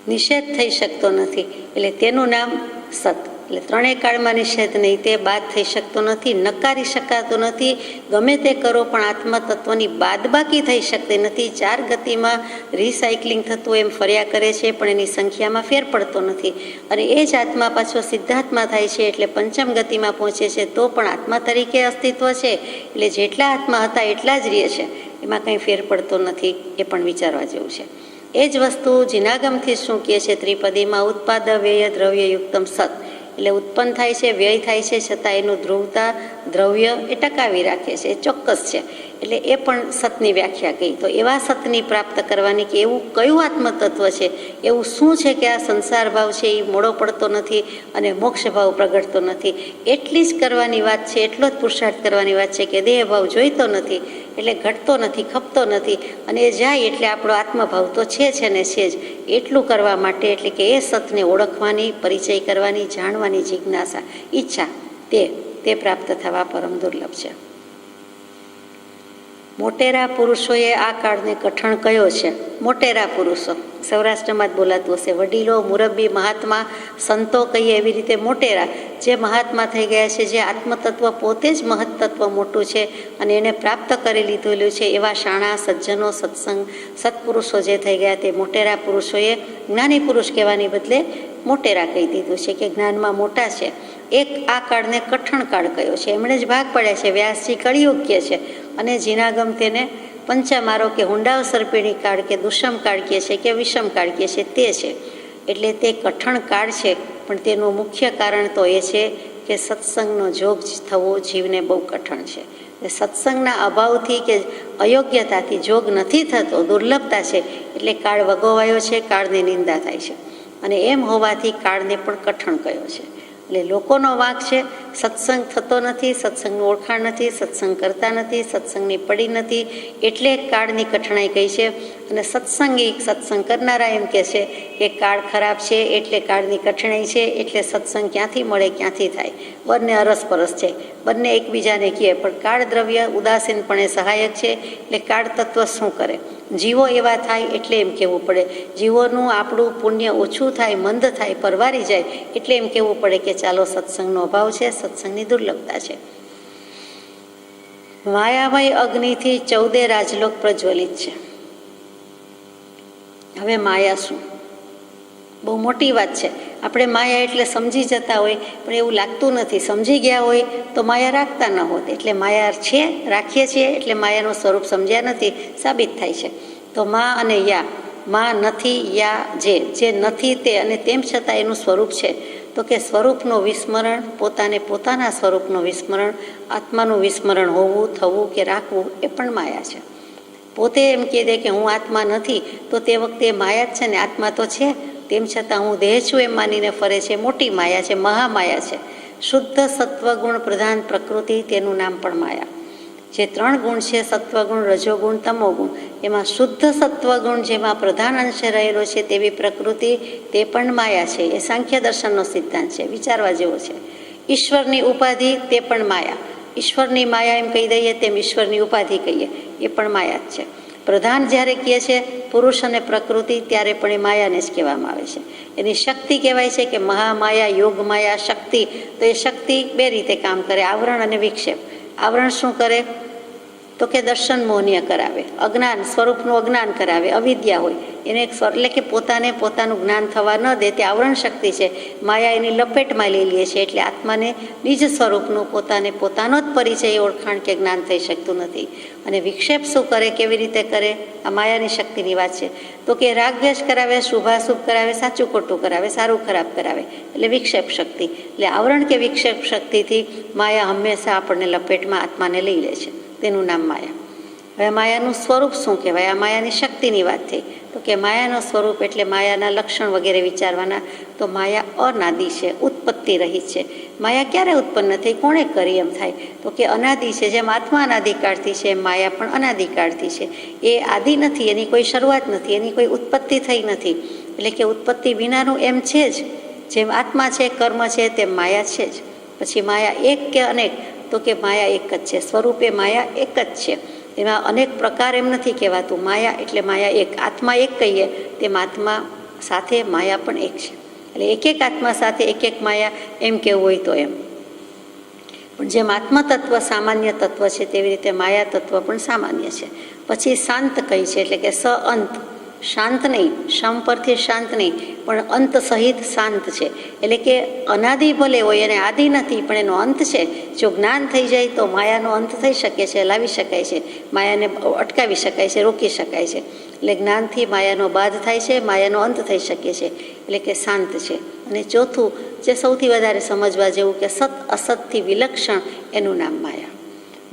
નિષેધ થઈ શકતો નથી. એટલે તેનું નામ સત. એટલે ત્રણેય કાળમાં નિષેધ નહીં, તે બાદ થઈ શકતો નથી, નકારી શકાતો નથી. ગમે તે કરો પણ આત્મતત્વની બાદબાકી થઈ શકતી નથી. 4 ગતિમાં રિસાયકલિંગ થતું એમ ફર્યા કરે છે, પણ એની સંખ્યામાં ફેર પડતો નથી. અને એ જ આત્મા પાછો સિદ્ધાત્મા થાય છે, એટલે પંચમ ગતિમાં પહોંચે છે, તો પણ આત્મા તરીકે અસ્તિત્વ છે. એટલે જેટલા આત્મા હતા એટલા જ રહે છે, એમાં કંઈ ફેર પડતો નથી. એ પણ વિચારવા જેવું છે. એ જ વસ્તુ જીનાગમથી શું કહે છે ત્રિપદીમાં, ઉત્પાદ વ્યય દ્રવ્યયુક્તમ સત. એટલે ઉત્પન્ન થાય છે, વ્યય થાય છે, છતાં એનું ધ્રુવતા દ્રવ્ય એ ટકાવી રાખે છે, એ ચોક્કસ છે. એટલે એ પણ સતની વ્યાખ્યા કહી. તો એવા સતની પ્રાપ્ત કરવાની કે એવું કયું આત્મતત્વ છે, એવું શું છે કે આ સંસાર ભાવ છે એ મોડો પડતો નથી અને મોક્ષ ભાવ પ્રગટતો નથી, એટલી જ કરવાની વાત છે. એટલો જ પુરુષાર્થ કરવાની વાત છે કે દેહ ભાવ જોઈતો નથી, એટલે ઘટતો નથી, ખપતો નથી, અને એ જાય એટલે આપણો આત્મભાવ તો છે ને છે જ. એટલું કરવા માટે, એટલે કે એ સતને ઓળખવાની, પરિચય કરવાની, જાણવાની જિજ્ઞાસા, ઈચ્છા, તે પ્રાપ્ત થવા પરમ દુર્લભ છે. મોટેરા પુરુષોએ આ કાળને કઠણ કયો છે. મોટેરા પુરુષો સૌરાષ્ટ્રમાં જ બોલાતું હશે. વડીલો, મુરબ્બી, મહાત્મા, સંતો કહીએ એવી રીતે મોટેરા, જે મહાત્મા થઈ ગયા છે, જે આત્મતત્વ પોતે જ મહત્તત્વ મોટું છે અને એને પ્રાપ્ત કરી લીધેલું છે, એવા શાણા સજ્જનો, સત્સંગ, સત્પુરુષો જે થઈ ગયા, તે મોટેરા પુરુષોએ જ્ઞાની પુરુષ કહેવાની બદલે મોટેરા કહી દીધું છે કે જ્ઞાનમાં મોટા છે. એક આ કાળને કઠણ કાળ કયો છે, એમણે જ ભાગ પડ્યા છે. વ્યાસજી કળિયુગ કહે છે અને જીનાગમ તેને પંચામારો કે હુંડાવ સર્પિણી કાળ કે દુષ્મ કાળ કહે છે કે વિષમ કાળ કહે છે, તે છે. એટલે તે કઠણ કાળ છે, પણ તેનું મુખ્ય કારણ તો એ છે કે સત્સંગનો જોગ થવો જીવને બહુ કઠણ છે. સત્સંગના અભાવથી કે અયોગ્યતાથી જોગ નથી થતો, દુર્લભતા છે, એટલે કાળ વગોવાયો છે, કાળની નિંદા થાય છે. અને એમ હોવાથી કાળને પણ કઠણ કયો છે. એટલે લોકોનો વાંક છે, સત્સંગ થતો નથી, સત્સંગનું ઓળખાણ નથી, સત્સંગ કરતા નથી, સત્સંગની પડી નથી, એટલે કાળની કઠણાઈ કહી છે. અને સત્સંગી, સત્સંગ કરનારા એમ કહે છે કે કાળ ખરાબ છે, એટલે કાળની કઠણાઈ છે, એટલે સત્સંગ ક્યાંથી મળે, ક્યાંથી થાય. બંને અરસપરસ છે, બંને એકબીજાને કહે. પણ કાળ દ્રવ્ય ઉદાસીનપણે સહાયક છે. એટલે કાળ તત્વ શું કરે, જીવો એવા થાય એટલે એમ કહેવું પડે. જીવોનું આપણું પુણ્ય ઓછું થાય, મંદ થાય, પરવારી જાય, એટલે એમ કહેવું પડે કે ચાલો સત્સંગનો અભાવ છે, સત્સંગની દુર્લભતા છે. માયામય અગ્નિથી 14 રાજલોક પ્રજ્વલિત છે. હવે માયા શું, બહુ મોટી વાત છે. આપણે માયા એટલે સમજી જતા હોય, પણ એવું લાગતું નથી. સમજી ગયા હોય તો માયા રાખતા ન હોત. એટલે માયા છે, રાખીએ છીએ, એટલે માયાનું સ્વરૂપ સમજ્યા નથી, સાબિત થાય છે. તો મા અને યા, મા નથી, યા જે નથી તે, અને તેમ છતાં એનું સ્વરૂપ છે. તો કે સ્વરૂપનું વિસ્મરણ, પોતાને પોતાના સ્વરૂપનું વિસ્મરણ, આત્માનું વિસ્મરણ હોવું, થવું કે રાખવું, એ પણ માયા છે. પોતે એમ કહે દે કે હું આત્મા નથી, તો તે વખતે માયા જ છે ને, આત્મા તો છે. તેમ છતાં હું દેહ છું એમ માનીને ફરે છે, મોટી માયા છે, મહામાયા છે. શુદ્ધ સત્વગુણ પ્રધાન પ્રકૃતિ, તેનું નામ પણ માયા. જે 3 ગુણ છે, સત્વગુણ, રજોગુણ, તમોગુણ, એમાં શુદ્ધ સત્વગુણ જેમાં પ્રધાન અંશે રહેલો છે તેવી પ્રકૃતિ, તે પણ માયા છે. એ સાંખ્ય દર્શનનો સિદ્ધાંત છે, વિચારવા જેવો છે. ઈશ્વરની ઉપાધિ, તે પણ માયા. ઈશ્વરની માયા એમ કહી દઈએ તેમ ઈશ્વરની ઉપાધિ કહીએ, એ પણ માયા જ છે. પ્રધાન જ્યારે કહે છે પુરુષ અને પ્રકૃતિ, ત્યારે પણ એ માયાને જ કહેવામાં આવે છે. એની શક્તિ કહેવાય છે કે મહામાયા, યોગ માયા, શક્તિ. તો એ શક્તિ 2 રીતે કામ કરે, આવરણ અને વિક્ષેપ. આવરણ શું કરે, તો કે દર્શન મોહનીય કરાવે, અજ્ઞાન, સ્વરૂપનું અજ્ઞાન કરાવે, અવિદ્યા હોય એને એટલે કે પોતાને પોતાનું જ્ઞાન થવા ન દે, તે આવરણ શક્તિ છે. માયા એની લપેટમાં લઈ લે છે, એટલે આત્માને નિજ સ્વરૂપનું, પોતાને પોતાનો જ પરિચય, ઓળખાણ કે જ્ઞાન થઈ શકતું નથી. અને વિક્ષેપ શું કરે, કેવી રીતે કરે, આ માયાની શક્તિની વાત છે. તો કે રાગદ્વેષ કરાવે, શુભાશુભ કરાવે, સાચું ખોટું કરાવે, સારું ખરાબ કરાવે, એટલે વિક્ષેપ શક્તિ. એટલે આવરણ કે વિક્ષેપ શક્તિથી માયા હંમેશા આપણને લપેટમાં આત્માને લઈ લે છે, તેનું નામ માયા. હવે માયાનું સ્વરૂપ શું કહેવાય, આ માયાની શક્તિની વાત થઈ. તો કે માયાનું સ્વરૂપ એટલે માયાના લક્ષણ વગેરે વિચારવાના. તો માયા અનાદિ છે, ઉત્પત્તિ રહિત છે. માયા ક્યારે ઉત્પન્ન થઈ, કોણે કરી એમ થાય, તો કે અનાદિ છે. જેમ આત્મા અનાદિકાળથી છે, એમ માયા પણ અનાદિકાળથી છે. એ આદિ નથી, એની કોઈ શરૂઆત નથી, એની કોઈ ઉત્પત્તિ થઈ નથી. એટલે કે ઉત્પત્તિ વિનાનું એમ છે જ. જેમ આત્મા છે, કર્મ છે, તેમ માયા છે જ. પછી માયા એક કે અનેક, તો કે માયા એક જ છે. સ્વરૂપે માયા એક જ છે, એમાં અનેક પ્રકાર એમ નથી કહેવાતું. માયા એટલે માયા એક. આત્મા એક કહીએ તેમ આત્મા સાથે માયા પણ એક છે. એટલે એક એક આત્મા સાથે એક એક માયા એમ કહેવું હોય તો એમ. પણ જેમ આત્મતત્વ સામાન્ય તત્વ છે તેવી રીતે માયા તત્વ પણ સામાન્ય છે. પછી શાંત કહી છે, એટલે કે સ અંત, શાંત નહીં, શમ પરથી શાંત નહીં, પણ અંત સહિત શાંત છે. એટલે કે અનાદિ ભલે હોય અને આદિ નથી, પણ એનો અંત છે. જો જ્ઞાન થઈ જાય તો માયાનો અંત થઈ શકે છે, લાવી શકાય છે, માયાને અટકાવી શકાય છે, રોકી શકાય છે. એટલે જ્ઞાનથી માયાનો બાધ થાય છે, માયાનો અંત થઈ શકે છે, એટલે કે શાંત છે. અને ચોથું જે સૌથી વધારે સમજવા જેવું કે સત અસતથી વિલક્ષણ, એનું નામ માયા.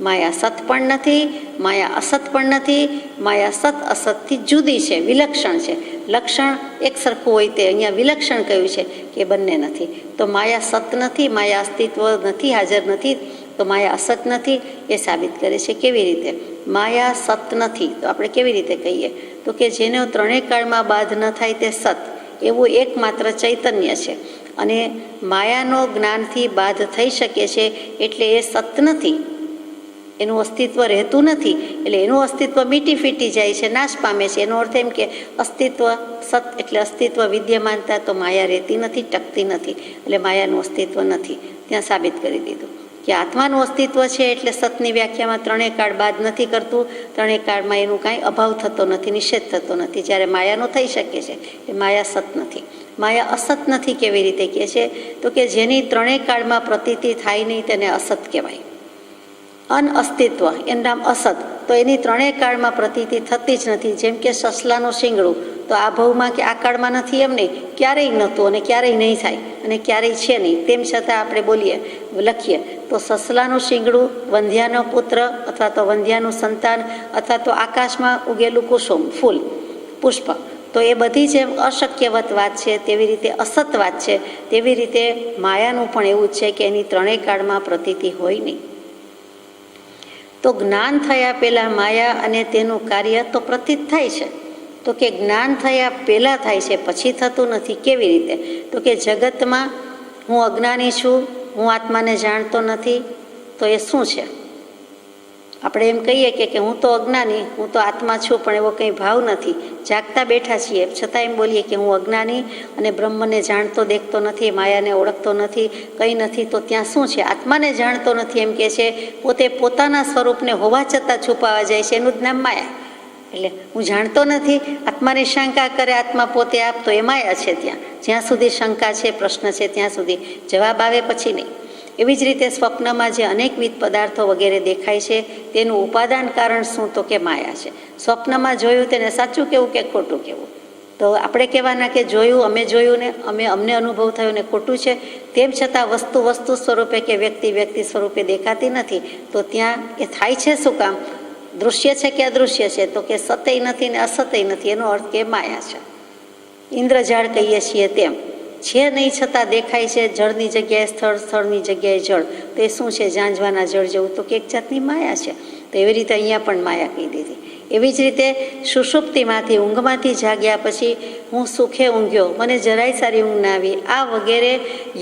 માયા સત પણ નથી, માયા અસત પણ નથી, માયા સત અસતથી જુદી છે, વિલક્ષણ છે. લક્ષણ એક સરખું હોય તે અહીંયા વિલક્ષણ કહ્યું છે કે બંને નથી. તો માયા સત નથી, માયા અસ્તિત્વ નથી, હાજર નથી, તો માયા અસત નથી એ સાબિત કરે છે. કેવી રીતે? માયા સત નથી તો આપણે કેવી રીતે કહીએ? તો કે જેનો ત્રણેય કાળમાં બાધ ન થાય તે સત, એવું એકમાત્ર ચૈતન્ય છે. અને માયાનો જ્ઞાનથી બાધ થઈ શકે છે, એટલે એ સત નથી, એનું અસ્તિત્વ રહેતું નથી. એટલે એનું અસ્તિત્વ મીટી ફીટી જાય છે, નાશ પામે છે. એનો અર્થ એમ કે અસ્તિત્વ સત એટલે અસ્તિત્વ વિદ્યમાનતા, તો માયા રહેતી નથી, ટકતી નથી, એટલે માયાનું અસ્તિત્વ નથી. ત્યાં સાબિત કરી દીધું કે આત્માનું અસ્તિત્વ છે, એટલે સતની વ્યાખ્યામાં ત્રણેય કાળ બાદ નથી કરતું, ત્રણેય કાળમાં એનું કાંઈ અભાવ થતો નથી, નિષેધ થતો નથી. જ્યારે માયાનો થઈ શકે છે એ માયા સત નથી. માયા અસત નથી કેવી રીતે કહે છે? તો કે જેની ત્રણેય કાળમાં પ્રતીતિ થાય નહીં તેને અસત કહેવાય. અનઅસ્તિત્વ એનું નામ અસત, તો એની ત્રણેય કાળમાં પ્રતીતિ થતી જ નથી. જેમ કે સસલાનું શિંગડું, તો આ ભાવમાં કે આ કાળમાં નથી એમ નહીં, ક્યારેય નહોતું અને ક્યારેય નહીં થાય અને ક્યારેય છે નહીં. તેમ છતાં આપણે બોલીએ, લખીએ તો સસલાનું શિંગડું, વંધ્યાનો પુત્ર અથવા તો વંધ્યાનું સંતાન, અથવા તો આકાશમાં ઉગેલું કુસુમ, ફૂલ, પુષ્પ, તો એ બધી જેમ અશક્યવત વાત છે, તેવી રીતે અસત વાત છે, તેવી રીતે માયાનું પણ એવું જ છે કે એની ત્રણેય કાળમાં પ્રતીતિ હોય નહીં. તો જ્ઞાન થયા પહેલાં માયા અને તેનું કાર્ય તો પ્રતીત થાય છે. તો કે જ્ઞાન થયા પહેલાં થાય છે, પછી થતું નથી. કેવી રીતે? તો કે જગતમાં હું અજ્ઞાની છું, હું આત્માને જાણતો નથી, તો એ શું છે? આપણે એમ કહીએ કે હું તો અજ્ઞાની, હું તો આત્મા છું, પણ એવો કંઈ ભાવ નથી. જાગતા બેઠા છીએ છતાં એમ બોલીએ કે હું અજ્ઞાની અને બ્રહ્મને જાણતો દેખતો નથી, માયાને ઓળખતો નથી, કંઈ નથી. તો ત્યાં શું છે? આત્માને જાણતો નથી એમ કહે છે. પોતે પોતાના સ્વરૂપને હોવા છતાં છુપાવા જાય છે, એનું જ નામ માયા. એટલે હું જાણતો નથી, આત્માની શંકા કરે, આત્મા પોતે આપતો, એ માયા છે. ત્યાં જ્યાં સુધી શંકા છે, પ્રશ્ન છે, ત્યાં સુધી જવાબ આવે, પછી નહીં. એવી જ રીતે સ્વપ્નમાં જે અનેકવિધ પદાર્થો વગેરે દેખાય છે, તેનું ઉપાદાન કારણ શું? તો કે માયા છે. સ્વપ્નમાં જોયું તેને સાચું કેવું કે ખોટું કેવું? તો આપણે કહેવાના કે જોયું, અમે જોયું ને અમને અનુભવ થયો ને ખોટું છે. તેમ છતાં વસ્તુ સ્વરૂપે કે વ્યક્તિ સ્વરૂપે દેખાતી નથી. તો ત્યાં એ થાય છે શું કામ? દૃશ્ય છે કે અદૃશ્ય છે? તો કે સતય નથી ને અસતય નથી. એનો અર્થ કે માયા છે. ઇન્દ્રજાળ કહીએ છીએ તેમ છે નહીં છતાં દેખાય છે. જળની જગ્યાએ સ્થળ, સ્થળની જગ્યાએ જળ, તો એ શું છે? ઝાંઝવાના જળ જેવું. તો કે એક જાતની માયા છે. તો એવી રીતે અહીંયા પણ માયા કહી દીધી. એવી જ રીતે સુષુપ્તિમાંથી, ઊંઘમાંથી જાગ્યા પછી હું સુખે ઊંઘ્યો, મને જરાય સારી ઊંઘ ના આવી, આ વગેરે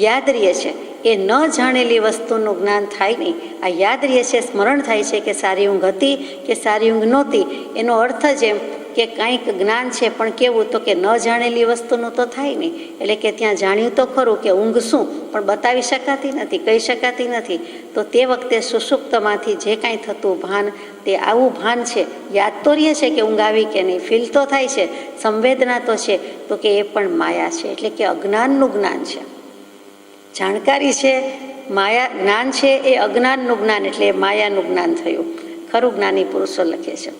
યાદ રહે છે. એ ન જાણેલી વસ્તુનું જ્ઞાન થાય નહીં. આ યાદ રહે છે, સ્મરણ થાય છે કે સારી ઊંઘ હતી કે સારી ઊંઘ નહોતી. એનો અર્થ જ એમ કે કાંઈક જ્ઞાન છે, પણ કેવું? તો કે ન જાણેલી વસ્તુનું તો થાય નહીં. એટલે કે ત્યાં જાણ્યું તો ખરું કે ઊંઘ શું, પણ બતાવી શકાતી નથી, કહી શકાતી નથી. તો તે વખતે સુષુપ્તમાંથી જે કાંઈ થતું ભાન, તે આવું ભાન છે. યાદ તો રહે છે કે ઊંઘ આવી કે નહીં, ફીલ તો થાય છે, સંવેદના તો છે. તો કે એ પણ માયા છે. એટલે કે અજ્ઞાનનું જ્ઞાન છે. જાણકારી છે, માયા જ્ઞાન છે, એ અજ્ઞાનનું જ્ઞાન, એટલે એ માયાનું જ્ઞાન થયું. ખરું જ્ઞાની પુરુષો લખે છે.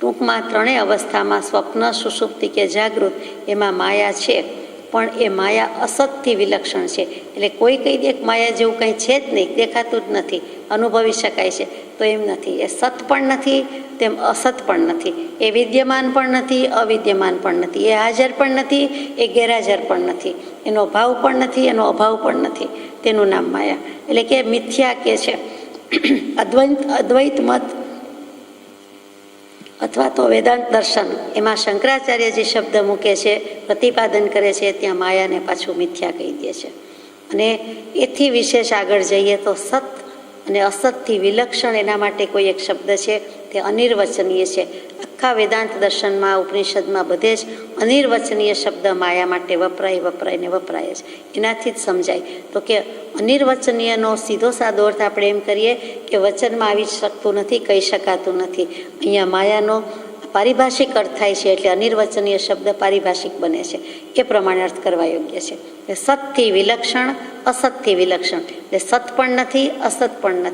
ટૂંકમાં ત્રણેય અવસ્થામાં, સ્વપ્ન, સુષુપ્તિ કે જાગૃત, એમાં માયા છે, પણ એ માયા અસતથી વિલક્ષણ છે. એટલે કોઈ કહી દે કે માયા જેવું કંઈ છે જ નહીં, દેખાતું જ નથી, અનુભવી શકાય છે, તો એમ નથી. એ સત પણ નથી, તેમ અસત પણ નથી. એ વિદ્યમાન પણ નથી, અવિદ્યમાન પણ નથી. એ હાજર પણ નથી, એ ગેરહાજર પણ નથી. એનો ભાવ પણ નથી, એનો અભાવ પણ નથી. તેનું નામ માયા. એટલે કે મિથ્યા કે છે. અદ્વૈત મત અથવા તો વેદાંત દર્શન, એમાં શંકરાચાર્ય જે શબ્દ મૂકે છે, પ્રતિપાદન કરે છે, ત્યાં માયાને પાછું મિથ્યા કહી દે છે. અને એથી વિશેષ આગળ જઈએ તો સત અને અસતથી વિલક્ષણ, એના માટે કોઈ એક શબ્દ છે, તે અનિર્વચનીય છે. આખા વેદાંત દર્શનમાં, ઉપનિષદમાં બધે જ અનિર્વચનીય શબ્દ માયા માટે વપરાય છે. એનાથી જ સમજાય. તો કે અનિર્વચનીયનો સીધો સાદો અર્થ આપણે એમ કરીએ કે વચનમાં આવી શકતું નથી, કહી શકાતું નથી. અહીંયા માયાનો પારિભાષિક અર્થ થાય છે, એટલે અનિર્વચનીય શબ્દ પારિભાષિક બને છે. એ પ્રમાણે અર્થ કરવા યોગ્ય છે. સતથી વિલક્ષણ, અસતથી વિલક્ષણ. એટલે સત પણ નથી, અસત પણ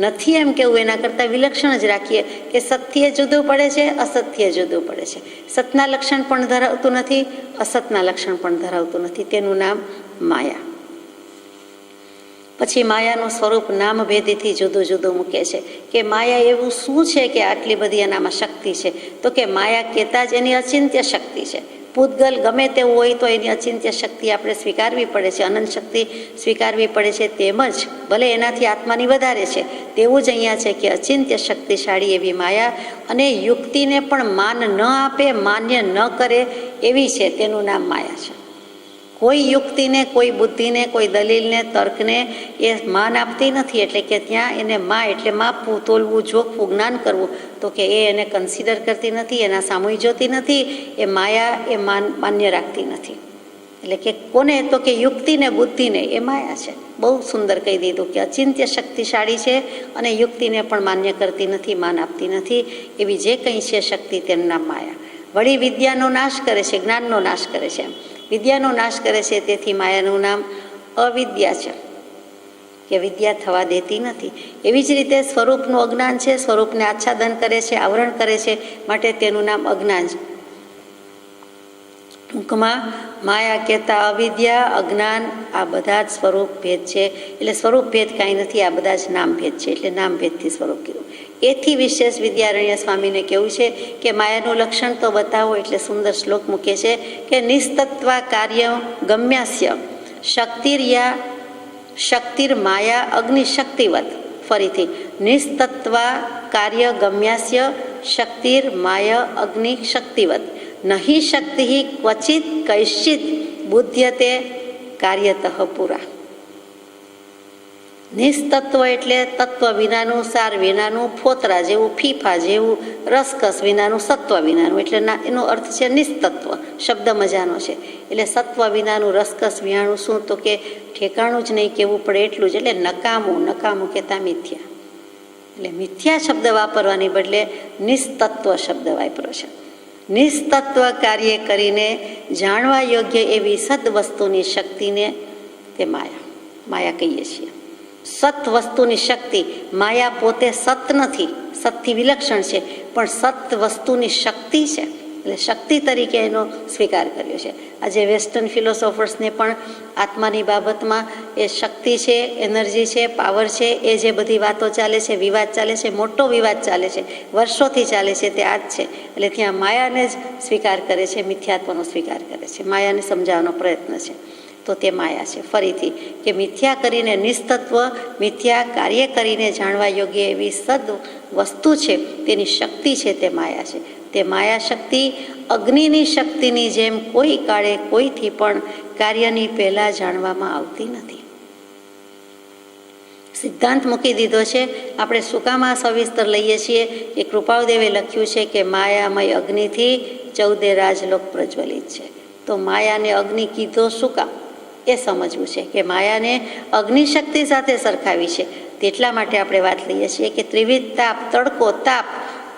નથી એમ કેવું, એના કરતાં વિલક્ષણ જ રાખીએ કે સતથી જુદું પડે છે, અસતથી જુદું પડે છે. સતના લક્ષણ પણ ધરાવતું નથી, અસતના લક્ષણ પણ ધરાવતું નથી. તેનું નામ માયા. પછી માયાનું સ્વરૂપ નામભેદથી જુદું જુદું મૂકે છે કે માયા એવું શું છે કે આટલી બધી એનામાં શક્તિ છે. તો કે માયા કહેતા જ એની અચિંત્ય શક્તિ છે. પૂતગલ ગમે તેવું હોય તો એની અચિંત્ય શક્તિ આપણે સ્વીકારવી પડે છે, અનંત શક્તિ સ્વીકારવી પડે છે. તેમજ ભલે એનાથી આત્માની વધારે છે, તેવું જ અહીંયા છે કે અચિંત્ય શક્તિશાળી એવી માયા, અને યુક્તિને પણ માન ન આપે, માન્ય ન કરે એવી છે. તેનું નામ માયા છે. કોઈ યુક્તિને, કોઈ બુદ્ધિને, કોઈ દલીલને, તર્કને એ માન આપતી નથી. એટલે કે ત્યાં એને એટલે માપવું, તોલવું, જોખવું, જ્ઞાન કરવું, તો કે એને કન્સિડર કરતી નથી, એના સામુઈ જોતી નથી. એ માયા એ માન્ય રાખતી નથી. એટલે કે કોને? તો કે યુક્તિને, બુદ્ધિને, એ માયા છે. બહુ સુંદર કહી દીધું કે અચિંત્ય શક્તિશાળી છે અને યુક્તિને પણ માન્ય કરતી નથી, માન આપતી નથી. એવી જે કંઈ છે શક્તિ, તેનું નામ માયા. વળી વિદ્યાનો નાશ કરે છે, જ્ઞાનનો નાશ કરે છે. વિદ્યાનો નાશ કરે છે, તેથી માયાનું નામ અવિદ્યા છે, કે વિદ્યા થવા દેતી નથી. એવી જ રીતે સ્વરૂપનું અજ્ઞાન છે, સ્વરૂપને આચ્છાદન કરે છે, આવરણ કરે છે, માટે તેનું નામ અજ્ઞાન છે. ટૂંકમાં માયા કહેતા અવિદ્યા, અજ્ઞાન, આ બધા જ સ્વરૂપ ભેદ છે. એટલે સ્વરૂપ ભેદ કાંઈ નથી, આ બધા જ નામ ભેદ છે. એટલે નામ ભેદથી સ્વરૂપ કીધું. એથી વિશેષ વિદ્યારણ્ય સ્વામીને કેવું છે કે માયાનું લક્ષણ તો બતાવો. એટલે સુંદર શ્લોક મૂકે છે કે નિસ્તત્વા કાર્ય ગમ્યાસ્ય શક્તિર્માયા અગ્નિશક્તિવત. ફરીથી, નિસ્તત્વા કાર્ય ગમ્યાસ્ય શક્તિર્માયા અગ્નિશક્તિવત. નહીં શક્તિ ક્વચિત કૈશ્ચિત બુધ્યતે કાર્યતઃ પુરા. નિસ્તત્વ એટલે તત્વ વિનાનું, સાર વિનાનું, ફોતરા જેવું, ફીફા જેવું, રસકસ વિનાનું, સત્વ વિનાનું. એટલે એનો અર્થ છે નિસ્તત્વ. શબ્દ મજાનો છે. એટલે સત્વ વિનાનું, રસકસ વિનાનું શું? તો કે ઠેકાણું જ નહીં કહેવું પડે એટલું જ. એટલે નકામું કહેતા મિથ્યા. એટલે મિથ્યા શબ્દ વાપરવાની બદલે નિસ્તત્વ શબ્દ વાપરો છે. નિસ્તત્વ કાર્ય કરીને જાણવા યોગ્ય એવી સદ વસ્તુની શક્તિને તે માયા કહીએ છીએ. સત વસ્તુની શક્તિ. માયા પોતે સત નથી, સતથી વિલક્ષણ છે, પણ સત વસ્તુની શક્તિ છે. એટલે શક્તિ તરીકે એનો સ્વીકાર કર્યો છે. આજે વેસ્ટર્ન ફિલોસોફર્સને પણ આત્માની બાબતમાં એ શક્તિ છે, એનર્જી છે, પાવર છે, એ જે બધી વાતો ચાલે છે, વિવાદ ચાલે છે, મોટો વિવાદ ચાલે છે, વર્ષોથી ચાલે છે, તે આ જ છે. એટલે ત્યાં માયાને જ સ્વીકાર કરે છે, મિથ્યાત્વનો સ્વીકાર કરે છે, માયાને સમજાવવાનો પ્રયત્ન છે. તો તે માયા છે. ફરીથી કે મિથ્યા કરીને નિસ્તત્વ, મિથ્યા કાર્ય કરીને જાણવા યોગ્ય એવી સદ વસ્તુ છે, તેની શક્તિ છે, તે માયા છે. તે માયા શક્તિ અગ્નિની શક્તિની જેમ કોઈ કાળે કોઈથી પણ કાર્યની પહેલાં જાણવામાં આવતી નથી. સિદ્ધાંત મૂકી દીધો છે. આપણે સુકામાં સવિસ્તર લઈએ છીએ. એ કૃપાળદેવે લખ્યું છે કે માયામય અગ્નિથી 14 રાજલોક પ્રજ્વલિત છે. તો માયાને અગ્નિ કીધો શું કામ? એ સમજવું છે કે માયાને અગ્નિશક્તિ સાથે સરખાવી છે. તેટલા માટે આપણે વાત લઈએ છીએ કે ત્રિવિધ તાપ, તડકો, તાપ,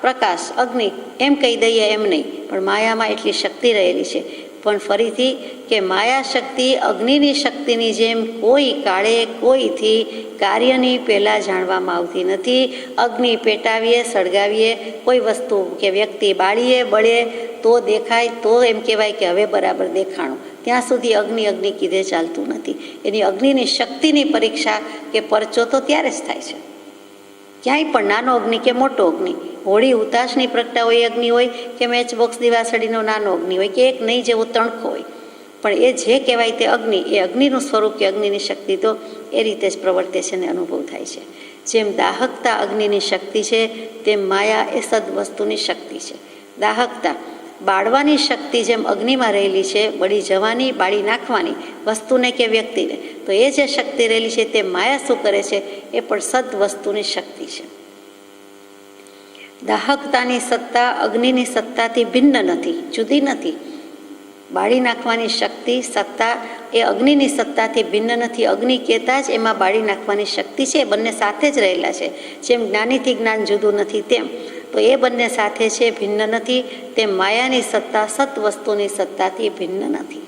પ્રકાશ, અગ્નિ એમ કહી દઈએ એમ નહીં, પણ માયામાં એટલી શક્તિ રહેલી છે. પણ ફરીથી કે માયા શક્તિ અગ્નિની શક્તિની જેમ કોઈ કાળે કોઈથી કાર્યની પહેલાં જાણવામાં આવતી નથી. અગ્નિ પેટાવીએ, સળગાવીએ, કોઈ વસ્તુ કે વ્યક્તિ બાળીએ, બળે તો દેખાય, તો એમ કહેવાય કે હવે બરાબર દેખાણું. ત્યાં સુધી અગ્નિ કીધે ચાલતું નથી. એની અગ્નિની શક્તિની પરીક્ષા કે પરચો તો ત્યારે જ થાય છે. ક્યાંય પણ નાનો અગ્નિ કે મોટો અગ્નિ, હોળી ઉતાસની પ્રગટા હોય અગ્નિ હોય, કે મેચબોક્સ દિવાસળીનો નાનો અગ્નિ હોય, કે એક નહીં જેવો તણખો હોય, પણ એ જે કહેવાય તે અગ્નિ, એ અગ્નિનું સ્વરૂપ કે અગ્નિની શક્તિ તો એ રીતે જ પ્રવર્તે છે અને અનુભવ થાય છે. જેમ દાહકતા અગ્નિની શક્તિ છે, તેમ માયા એ સદવસ્તુની શક્તિ છે. દાહકતા બાળવાની શક્તિ જેમ અગ્નિમાં રહેલી છે, બળી જવાની, બાળી નાખવાની વસ્તુને કે વ્યક્તિને, તો એ જે શક્તિ રહેલી છે તે માયા શું કરે છે? એ પણ સદ વસ્તુની શક્તિ છે. દાહકતાની સત્તા અગ્નિની સત્તાથી ભિન્ન નથી, જુદી નથી. બાળી નાખવાની શક્તિ સત્તા એ અગ્નિની સત્તાથી ભિન્ન નથી. અગ્નિ કહેતા જ એમાં બાળી નાખવાની શક્તિ છે, બંને સાથે જ રહેલા છે. જેમ જ્ઞાનીથી જ્ઞાન જુદું નથી તેમ તો એ બંને સાથે છે, ભિન્ન નથી. તેમ માયાની સત્તા સત વસ્તુની સત્તાથી ભિન્ન નથી.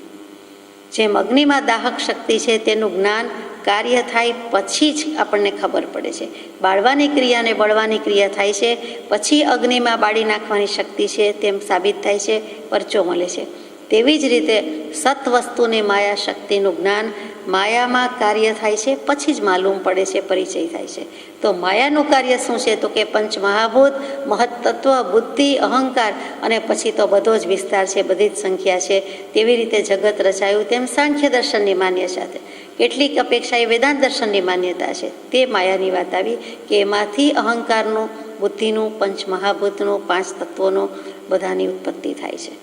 જેમ અગ્નિમાં દાહક શક્તિ છે તેનું જ્ઞાન કાર્ય થાય પછી જ આપણને ખબર પડે છે. બાળવાની ક્રિયા અને બળવાની ક્રિયા થાય છે પછી અગ્નિમાં બાળી નાખવાની શક્તિ છે તેમ સાબિત થાય છે, પરચો મળે છે. તેવી જ રીતે સત વસ્તુની માયા શક્તિનું જ્ઞાન માયામાં કાર્ય થાય છે પછી જ માલુમ પડે છે, પરિચય થાય છે. તો માયાનું કાર્ય શું છે તો કે પંચ મહાભૂત, મહત્તત્વ, બુદ્ધિ, અહંકાર અને પછી તો બધો જ વિસ્તાર છે, બધી જ સંખ્યા છે. તેવી રીતે જગત રચાયું તેમ સાંખ્ય દર્શનની માન્યતા છે. કેટલીક અપેક્ષા એ વેદાંત દર્શનની માન્યતા છે. તે માયાની વાત આવી કે એમાંથી અહંકારનું, બુદ્ધિનું, પંચ મહાભૂતનું, પાંચ તત્વોનું બધાની ઉત્પત્તિ થાય છે.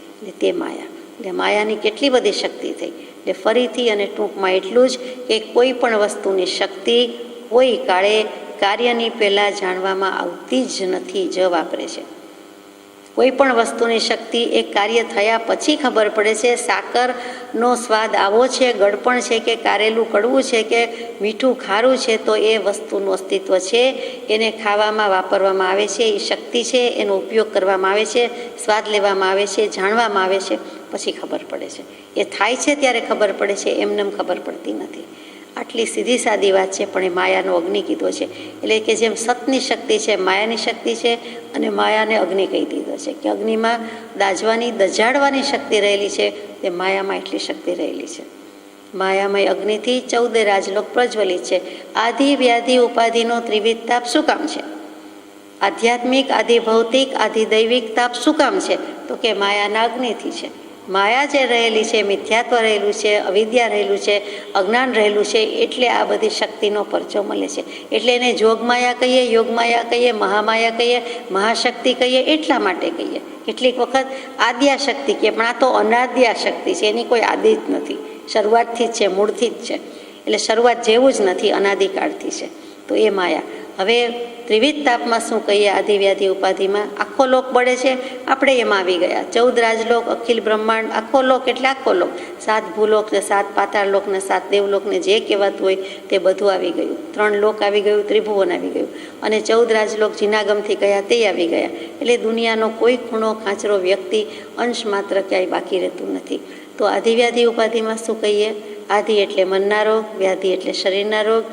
તે માયા. એટલે માયાની કેટલી બધી શક્તિ થઈ. એટલે ફરીથી અને ટૂંકમાં એટલું જ કે કોઈ પણ વસ્તુની શક્તિ કોઈ કાળે કાર્યની પહેલાં જાણવામાં આવતી જ નથી, જ વાપરે છે. કોઈ પણ વસ્તુની શક્તિ એ કાર્ય થયા પછી ખબર પડે છે. સાકરનો સ્વાદ આવો છે, ગળપણ છે કે કારેલું કડવું છે કે મીઠું ખારું છે તો એ વસ્તુનું અસ્તિત્વ છે, એને ખાવામાં વાપરવામાં આવે છે, એ શક્તિ છે, એનો ઉપયોગ કરવામાં આવે છે, સ્વાદ લેવામાં આવે છે, જાણવામાં આવે છે, પછી ખબર પડે છે. એ થાય છે ત્યારે ખબર પડે છે, એમનેમ ખબર પડતી નથી. આટલી સીધી સાદી વાત છે, પણ એ માયાનો અગ્નિ કીધો છે. એટલે કે જેમ સતની શક્તિ છે, માયાની શક્તિ છે, અને માયાને અગ્નિ કહી દીધો છે કે અગ્નિમાં દાઝવાની, દજાડવાની શક્તિ રહેલી છે, તે માયામાં એટલી શક્તિ રહેલી છે. માયામય અગ્નિથી 14 રાજલોક પ્રજ્વલિત છે. આધિ વ્યાધિ ઉપાધિનો ત્રિવિધ તાપ શું કામ છે? આધ્યાત્મિક, આધિ ભૌતિક, આધિ દૈવિક તાપ શું કામ છે તો કે માયાના અગ્નિથી છે. માયા જે રહેલી છે, મિથ્યાત્વ રહેલું છે, અવિદ્યા રહેલું છે, અજ્ઞાન રહેલું છે, એટલે આ બધી શક્તિનો પરચો મળે છે. એટલે એને જોગમાયા કહીએ, યોગમાયા કહીએ, મહામાયા કહીએ, મહાશક્તિ કહીએ, એટલા માટે કહીએ. કેટલીક વખત આદ્યા શક્તિ કહીએ, પણ આ તો અનાદ્યા શક્તિ છે, એની કોઈ આદિ જ નથી, શરૂઆતથી જ છે, મૂળથી જ છે. એટલે શરૂઆત જેવું જ નથી, અનાદિકાળથી છે. તો એ માયા. હવે ત્રિવિધ તાપમાં શું કહીએ? આધિ વ્યાધિ ઉપાધિમાં આખો લોક બળે છે, આપણે એમાં આવી ગયા. 14 રાજલોક, અખિલ બ્રહ્માંડ, આખો લોક એટલે આખો લોક. 7 ભૂલોક ને 7 પાતાળ લોક ને 7 દેવલોક ને જે કહેવાતું હોય તે બધું આવી ગયું. 3 લોક આવી ગયું, ત્રિભુવન આવી ગયું, અને 14 રાજલોક જીનાગમથી ગયા તે આવી ગયા. એટલે દુનિયાનો કોઈ ખૂણો, ખાંચરો, વ્યક્તિ, અંશ માત્ર ક્યાંય બાકી રહેતું નથી. તો આધિ વ્યાધિ ઉપાધિમાં શું કહીએ? આધિ એટલે મનના રોગ, વ્યાધિ એટલે શરીરના રોગ,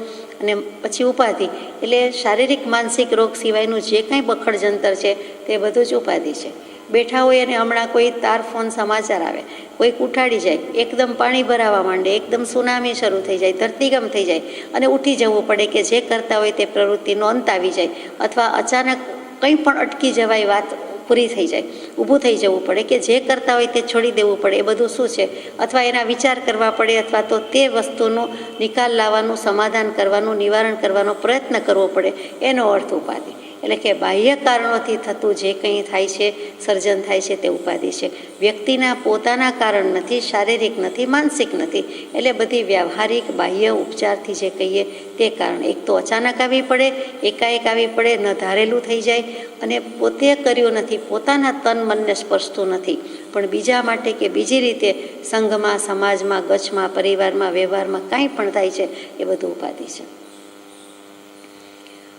અને પછી ઉપાધિ એટલે શારીરિક માનસિક રોગ સિવાયનું જે કંઈ બખડ જંતર છે તે બધું જ ઉપાધિ છે. બેઠા હોય અને હમણાં કોઈ તાર ફોન સમાચાર આવે, કોઈક ઉઠાડી જાય, એકદમ પાણી ભરાવા માંડે, એકદમ સુનામી શરૂ થઈ જાય, ધરતીકંપ થઈ જાય, અને ઉઠી જવું પડે કે જે કરતા હોય તે પ્રવૃત્તિનો અંત આવી જાય, અથવા અચાનક કંઈ પણ અટકી જવાય, વાત પૂરી થઈ જાય, ઊભું થઈ જવું પડે કે જે કરતા હોય તે છોડી દેવું પડે. એ બધું શું છે? અથવા એના વિચાર કરવા પડે, અથવા તો તે વસ્તુનો નિકાલ લાવવાનું, સમાધાન કરવાનું, નિવારણ કરવાનો પ્રયત્ન કરવો પડે. એનો અર્થ ઉપાધિ. એટલે કે બાહ્ય કારણોથી થતું જે કંઈ થાય છે, સર્જન થાય છે, તે ઉપાધિ છે. વ્યક્તિના પોતાના કારણ નથી, શારીરિક નથી, માનસિક નથી. એટલે બધી વ્યવહારિક બાહ્ય ઉપચારથી જે કહીએ તે કારણ. એક તો અચાનક આવી પડે, એકાએક આવી પડે, ન ધારેલું થઈ જાય, અને પોતે કર્યું નથી, પોતાના તન મનને સ્પર્શતું નથી, પણ બીજા માટે કે બીજી રીતે સંઘમાં, સમાજમાં, ગચ્છમાં, પરિવારમાં, વ્યવહારમાં કાંઈ પણ થાય છે, એ બધું ઉપાધિ છે.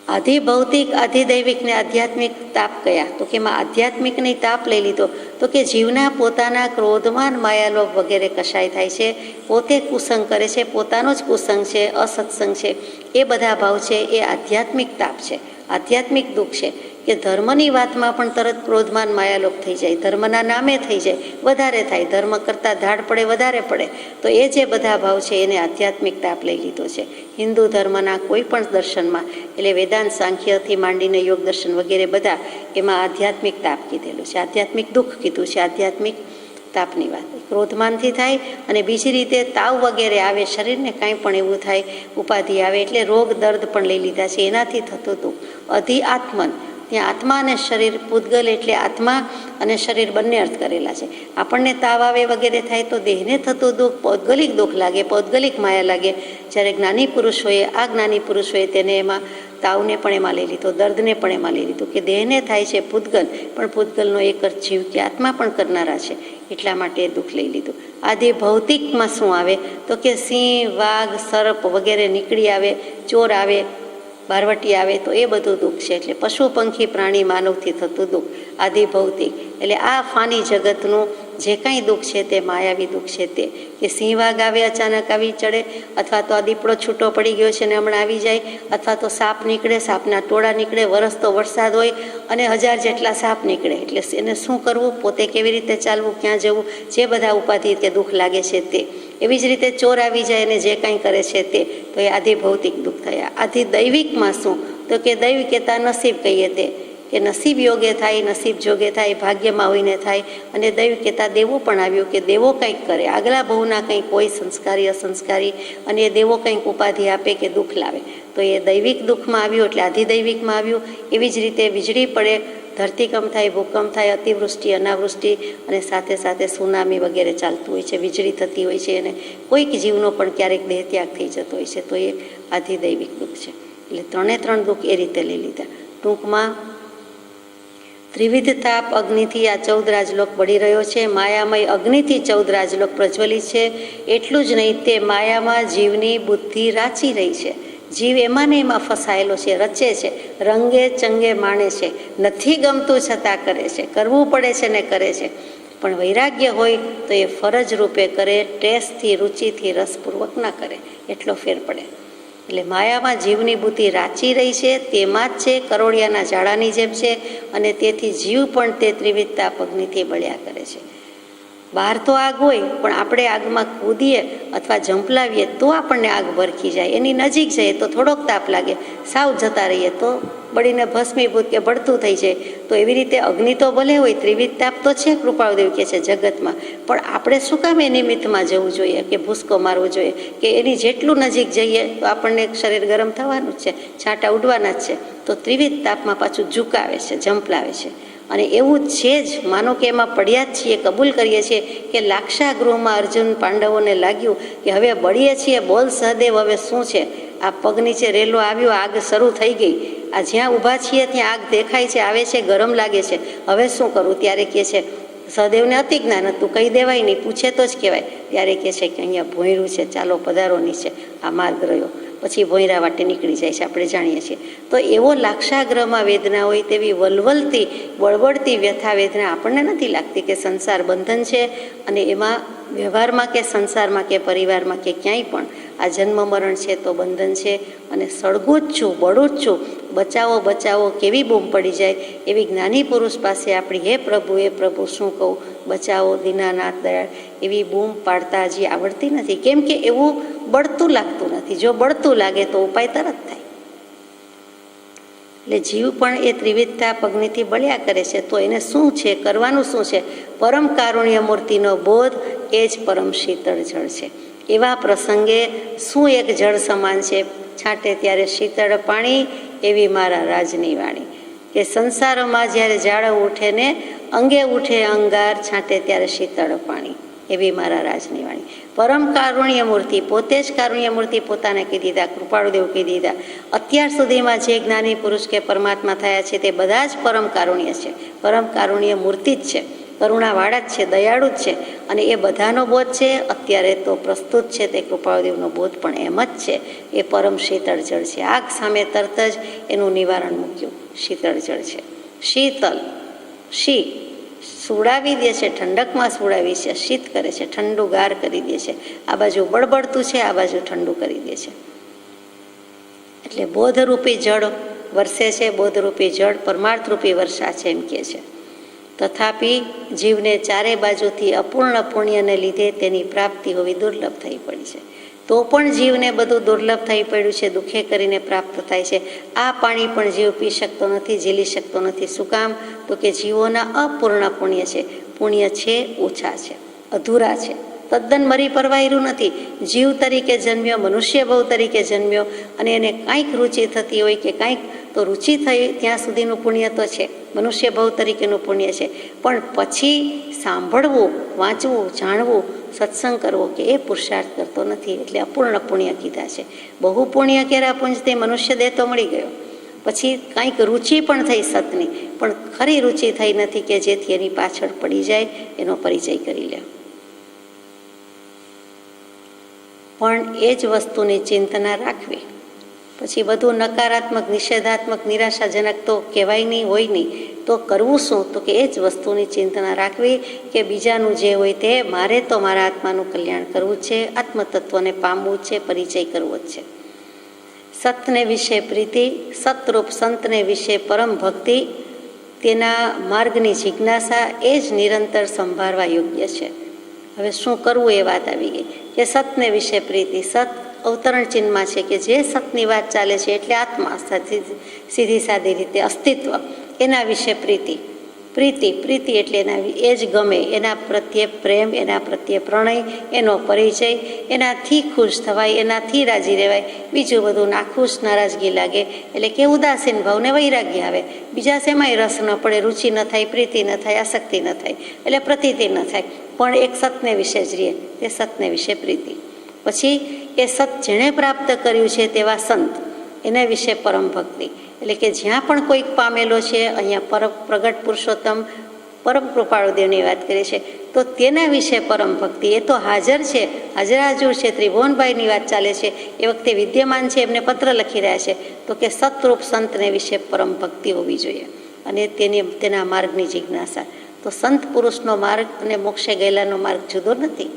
આધિ ભૌતિક, આધિ દૈવિક ને આધ્યાત્મિક તાપ કયા? તો કે એમાં આધ્યાત્મિકની તાપ લઈ લીધો તો કે જીવના પોતાના ક્રોધમાન, માયાલોભ વગેરે કશાય થાય છે, પોતે કુસંગ કરે છે, પોતાનો જ કુસંગ છે, અસત્સંગ છે, એ બધા ભાવ છે, એ આધ્યાત્મિક તાપ છે, આધ્યાત્મિક દુઃખ છે. કે ધર્મની વાતમાં પણ તરત ક્રોધમાન, માયાલોભ થઈ જાય, ધર્મના નામે થઈ જાય, વધારે થાય, ધર્મ કરતાં ધાડ પડે, વધારે પડે. તો એ જે બધા ભાવ છે એને આધ્યાત્મિક તાપ લઈ લીધો છે. હિન્દુ ધર્મના કોઈ પણ દર્શનમાં, એટલે વેદાંત, સાંખ્યથી માંડીને યોગ દર્શન વગેરે બધા, એમાં આધ્યાત્મિક તાપ કીધેલું છે, આધ્યાત્મિક દુઃખ કીધું છે, આધ્યાત્મિક તાપની વાત. ક્રોધમાનથી થાય, અને બીજી રીતે તાવ વગેરે આવે, શરીરને કાંઈ પણ એવું થાય, ઉપાધિ આવે, એટલે રોગ દર્દ પણ લઈ લીધા છે, એનાથી થતું દુઃખ. અધિ આત્મન, ત્યાં આત્મા અને શરીર, પૂતગલ એટલે આત્મા અને શરીર બંને અર્થ કરેલા છે. આપણને તાવ આવે વગેરે થાય તો દેહને થતું દુઃખ પૌદ્ગલિક દુઃખ લાગે, પૌદ્ગલિક માયા લાગે. જ્યારે જ્ઞાની પુરુષોએ, આ જ્ઞાની પુરુષોએ તેને એમાં તાવને પણ એમાં લઈ લીધો, દર્દને પણ એમાં લઈ લીધું, કે દેહને થાય છે પૂતગલ, પણ પૂતગલનો એક જ જીવ કે આત્મા પણ કરનારા છે, એટલા માટે એ દુઃખ લઈ લીધું. આદિ ભૌતિકમાં શું આવે તો કે સિંહ, વાઘ, સર્પ વગેરે નીકળી આવે, ચોર આવે, બારવટી આવે, તો એ બધું દુઃખ છે. એટલે પશુ, પંખી, પ્રાણી, માનવથી થતું દુઃખ આદિ ભૌતિક. એટલે આ ફાની જગતનું જે કાંઈ દુઃખ છે તે માયાવી દુઃખ છે. તે કે સિંહ, વાઘ આવે, અચાનક આવી ચડે, અથવા તો આ દીપડો છૂટો પડી ગયો છે ને હમણાં આવી જાય, અથવા તો સાપ નીકળે, સાપના ટોળા નીકળે, વરસતો વરસાદ હોય અને 1000 જેટલા સાપ નીકળે, એટલે એને શું કરવું, પોતે કેવી રીતે ચાલવું, ક્યાં જવું, જે બધા ઉપાધિ કે દુઃખ લાગે છે તે. એવી જ રીતે ચોર આવી જાય અને જે કાંઈ કરે છે તે, તો એ આધિ ભૌતિક દુઃખ થયા. આધિ દૈવિકમાં શું તો કે દૈવિકતા નસીબ કહીએ તે, કે નસીબ યોગે થાય, નસીબ જોગે થાય, ભાગ્યમાં હોઈને થાય. અને દૈવિકતા દેવો પણ આવ્યું, કે દેવો કંઈક કરે, આગલા બહુના કંઈક કોઈ સંસ્કારી અસંસ્કારી, અને એ દેવો કંઈક ઉપાધિ આપે કે દુઃખ લાવે, તો એ દૈવિક દુઃખમાં આવ્યું, એટલે આધિદૈવિકમાં આવ્યું. એવી જ રીતે વીજળી પડે, ધરતીકંપ થાય, ભૂકંપ થાય, અતિવૃષ્ટિ, અનાવૃષ્ટિ, અને સાથે સાથે સુનામી વગેરે ચાલતું હોય છે, વીજળી થતી હોય છે, અને કોઈક જીવનો પણ ક્યારેક દેહ ત્યાગ થઈ જતો હોય છે, તો એ આધિદૈવિક દુઃખ છે. એટલે 3 દુઃખ એ રીતે લઈ લીધા. ટૂંકમાં ત્રિવિધ તાપ અગ્નિથી આ 14 રાજલોક બળી રહ્યો છે. માયામય અગ્નિથી 14 રાજલોક પ્રજ્વલિત છે. એટલું જ નહીં, તે માયામાં જીવની બુદ્ધિ રાચી રહી છે. જીવ એમાં ને એમાં ફસાયેલો છે, રચે છે, રંગે ચંગે માણે છે, નથી ગમતું છતાં કરે છે, કરવું પડે છે ને કરે છે. પણ વૈરાગ્ય હોય તો એ ફરજ રૂપે કરે, ટેસ્ટથી, રુચિથી, રસપૂર્વક ના કરે, એટલો ફેર પડે. એટલે માયામાં જીવની બુદ્ધિ રાચી રહી છે, તેમાં જ છે, કરોળિયાના ઝાડાની જેમ છે, અને તેથી જીવ પણ તે ત્રિવિધ તાપ અગ્નિથી બળ્યા કરે છે. બહાર તો આગ હોય, પણ આપણે આગમાં કૂદીએ અથવા ઝંપલાવીએ તો આપણને આગ ભરખી જાય, એની નજીક જઈએ તો થોડોક તાપ લાગે, સાવ જતા રહીએ તો બળીને ભસ્મીભૂત કે બળતું થઈ જાય. તો એવી રીતે અગ્નિ તો ભલે હોય, ત્રિવિધ તાપ તો છે, કૃપાળુદેવ કહે છે જગતમાં, પણ આપણે શું કામ એ નિમિત્તમાં જવું જોઈએ, કે ભૂસકો મારવો જોઈએ, કે એની જેટલું નજીક જઈએ તો આપણને શરીર ગરમ થવાનું જ છે, છાંટા ઉડવાના જ છે. તો ત્રિવિધ તાપમાં પાછું ઝુકાવે છે, ઝંપલાવે છે. અને એવું છે જ, માનો કે એમાં પડ્યા જ છીએ, કબૂલ કરીએ છીએ કે લાક્ષાગૃહમાં અર્જુન પાંડવોને લાગ્યું કે હવે બળીએ છીએ, બોલ સહદેવ હવે શું છે, આ પગ નીચે રેલો આવ્યો, આગ શરૂ થઈ ગઈ, આ જ્યાં ઊભા છીએ ત્યાં આગ દેખાય છે, આવે છે, ગરમ લાગે છે, હવે શું કરું? ત્યારે કહે છે, સહદેવને અતિ જ્ઞાન હતું, કહી દેવાય નહીં, પૂછે તો જ કહેવાય. ત્યારે કહે છે કે અહીંયા ભોંયરું છે, ચાલો પધારો નીચે, આ માર્ગ રહ્યો. પછી ભોંયરા વાટે નીકળી જાય છે, આપણે જાણીએ છીએ. તો એવો લાક્ષાગ્રહમાં વેદના હોય તેવી વલવલતી, બળબડતી વ્યથા વેદના આપણને નથી લાગતી કે સંસાર બંધન છે, અને એમાં વ્યવહારમાં કે સંસારમાં કે પરિવારમાં કે ક્યાંય પણ આ જન્મ મરણ છે તો બંધન છે, અને સળગું જ છું, બળું જ છું, બચાવો બચાવો કેવી બૂમ પડી જાય. એવી જ્ઞાની પુરુષ પાસે આપણી હે પ્રભુ શું કહું, બચાવો દીનાનાથ દયાળ, એવી બૂમ પાડતા હજી આવડતી નથી. કેમ કે એવું બળતું લાગતું નથી. જો બળતું લાગે તો ઉપાય તરત થાય. એટલે જીવ પણ એ ત્રિવિધ તાપ અગ્નિથી બળ્યા કરે છે. તો એને શું છે, કરવાનું શું છે? પરમ કારુણ્ય મૂર્તિનો બોધ એ જ પરમ શીતળ જળ છે. એવા પ્રસંગે શું એક જળ સમાન છે, છાંટે ત્યારે શીતળ પાણી, એવી મારા રાજની વાણી. કે સંસારમાં જ્યારે ઝાડ ઉઠે ને અંગે ઉઠે અંગાર, છાંટે ત્યારે શીતળ પાણી, એવી મારા રાજની વાણી. પરમ કારુણ્ય મૂર્તિ, પોતે જ કારુણ્ય મૂર્તિ પોતાને કહી દીધા, કૃપાળુદેવ કહી દીધા. અત્યાર સુધીમાં જે જ્ઞાની પુરુષ કે પરમાત્મા થયા છે તે બધા જ પરમ કારુણ્ય છે, પરમ કારુણ્ય મૂર્તિ જ છે, કરુણાવાળા જ છે, દયાળુ જ છે. અને એ બધાનો બોધ છે, અત્યારે તો પ્રસ્તુત છે તે કૃપાળુદેવનો બોધ પણ એમ જ છે. એ પરમ શીતળ જળ છે. આગ સામે તરત જ એનું નિવારણ મૂક્યું, શીતળ જળ છે. શીતલ, શી સુડાવી દે છે, ઠંડકમાં સુડાવી છે, શીત કરે છે, ઠંડુ ગાર કરી દે છે. આ બાજુ બળબડતું છે, આ બાજુ ઠંડુ કરી દે છે. એટલે બોધરૂપી જળ વરસે છે, બોધરૂપી જળ પરમાર્થરૂપી વર્ષા છે, એમ કહે છે. તથાપિ જીવને ચારે બાજુથી અપૂર્ણ પુણ્યને લીધે તેની પ્રાપ્તિ હોવી દુર્લભ થઈ પડી છે. તો પણ જીવને બધું દુર્લભ થઈ પડ્યું છે, દુઃખે કરીને પ્રાપ્ત થાય છે. આ પાણી પણ જીવ પી શકતો નથી, ઝીલી શકતો નથી. શું કામ? તો કે જીવોના અપૂર્ણ પુણ્ય છે. પુણ્ય છે, ઓછા છે, અધૂરા છે, તદ્દન મરી પરવાયેલું નથી. જીવ તરીકે જન્મ્યો, મનુષ્ય ભવ તરીકે જન્મ્યો, અને એને કાંઈક રુચિ થતી હોય કે કાંઈક તો રુચિ થઈ ત્યાં સુધીનું પુણ્ય તો છે, મનુષ્ય ભવ તરીકેનું પુણ્ય છે. પણ પછી સાંભળવું, વાંચવું, જાણવું, સત્સંગ કરવો કે એ પુરુષાર્થ કરતો નથી. એટલે અપૂર્ણ પુણ્ય કીધા છે. બહુ પુણ્ય કેરા પુંજથી મનુષ્ય દેહ તો મળી ગયો, પછી કાંઈક રુચિ પણ થઈ સતની, પણ ખરી રુચિ થઈ નથી કે જેથી એની પાછળ પડી જાય, એનો પરિચય કરી લે. પણ એ જ વસ્તુની ચિંતના રાખવી. પછી બધું નકારાત્મક, નિષેધાત્મક, નિરાશાજનક તો કહેવાય નહીં, હોય નહીં, તો કરવું શું? તો કે એ જ વસ્તુની ચિંતના રાખવી કે બીજાનું જે હોય તે મારે તો મારા આત્માનું કલ્યાણ કરવું છે, આત્મતત્વને પામવું છે, પરિચય કરવો જ છે. સતને વિશે પ્રીતિ, સતરૂપ સંતને વિશે પરમ ભક્તિ, તેના માર્ગની જિજ્ઞાસા એ જ નિરંતર સંભાળવા યોગ્ય છે. હવે શું કરવું એ વાત આવી ગઈ કે સતને વિશે પ્રીતિ. સત અવતરણ ચિહ્નમાં છે કે જે સતની વાત ચાલે છે એટલે આત્મા, સીધી સાદી રીતે અસ્તિત્વ, એના વિશે પ્રીતિ. પ્રીતિ એટલે એના એ જ ગમે, એના પ્રત્યે પ્રેમ, એના પ્રત્યે પ્રણય, એનો પરિચય, એનાથી ખુશ થવાય, એનાથી રાજી રહેવાય. બીજું બધું નાખુશ, નારાજગી લાગે એટલે કે ઉદાસીન ભાવને વૈરાગ્ય આવે. બીજા શેમાંય રસ ન પડે, રુચિ ન થાય, પ્રીતિ ન થાય, આસક્તિ ન થાય, એટલે પ્રતીતિ ન થાય. પણ એક સતને વિશે જ રહે, તે સતને વિશે પ્રીતિ. પછી એ સત જેણે પ્રાપ્ત કર્યું છે તેવા સંત, એના વિશે પરમ ભક્તિ. એટલે કે જ્યાં પણ કોઈક પામેલો છે, અહીંયા પ્રગટ પુરુષોત્તમ પરમ કૃપાળુદેવની વાત કરી છે, તો તેના વિશે પરમ ભક્તિ. એ તો હાજર છે, હાજર છે. ત્રિભુવનભાઈની વાત ચાલે છે, એ વખતે વિદ્યમાન છે, એમને પત્ર લખી રહ્યા છે, તો કે સતરૂપ સંતને વિશે પરમ ભક્તિ હોવી જોઈએ, અને તેના માર્ગની જિજ્ઞાસા. તો સંત પુરુષનો માર્ગ અને મોક્ષે ગયેલાનો માર્ગ જુદો નથી.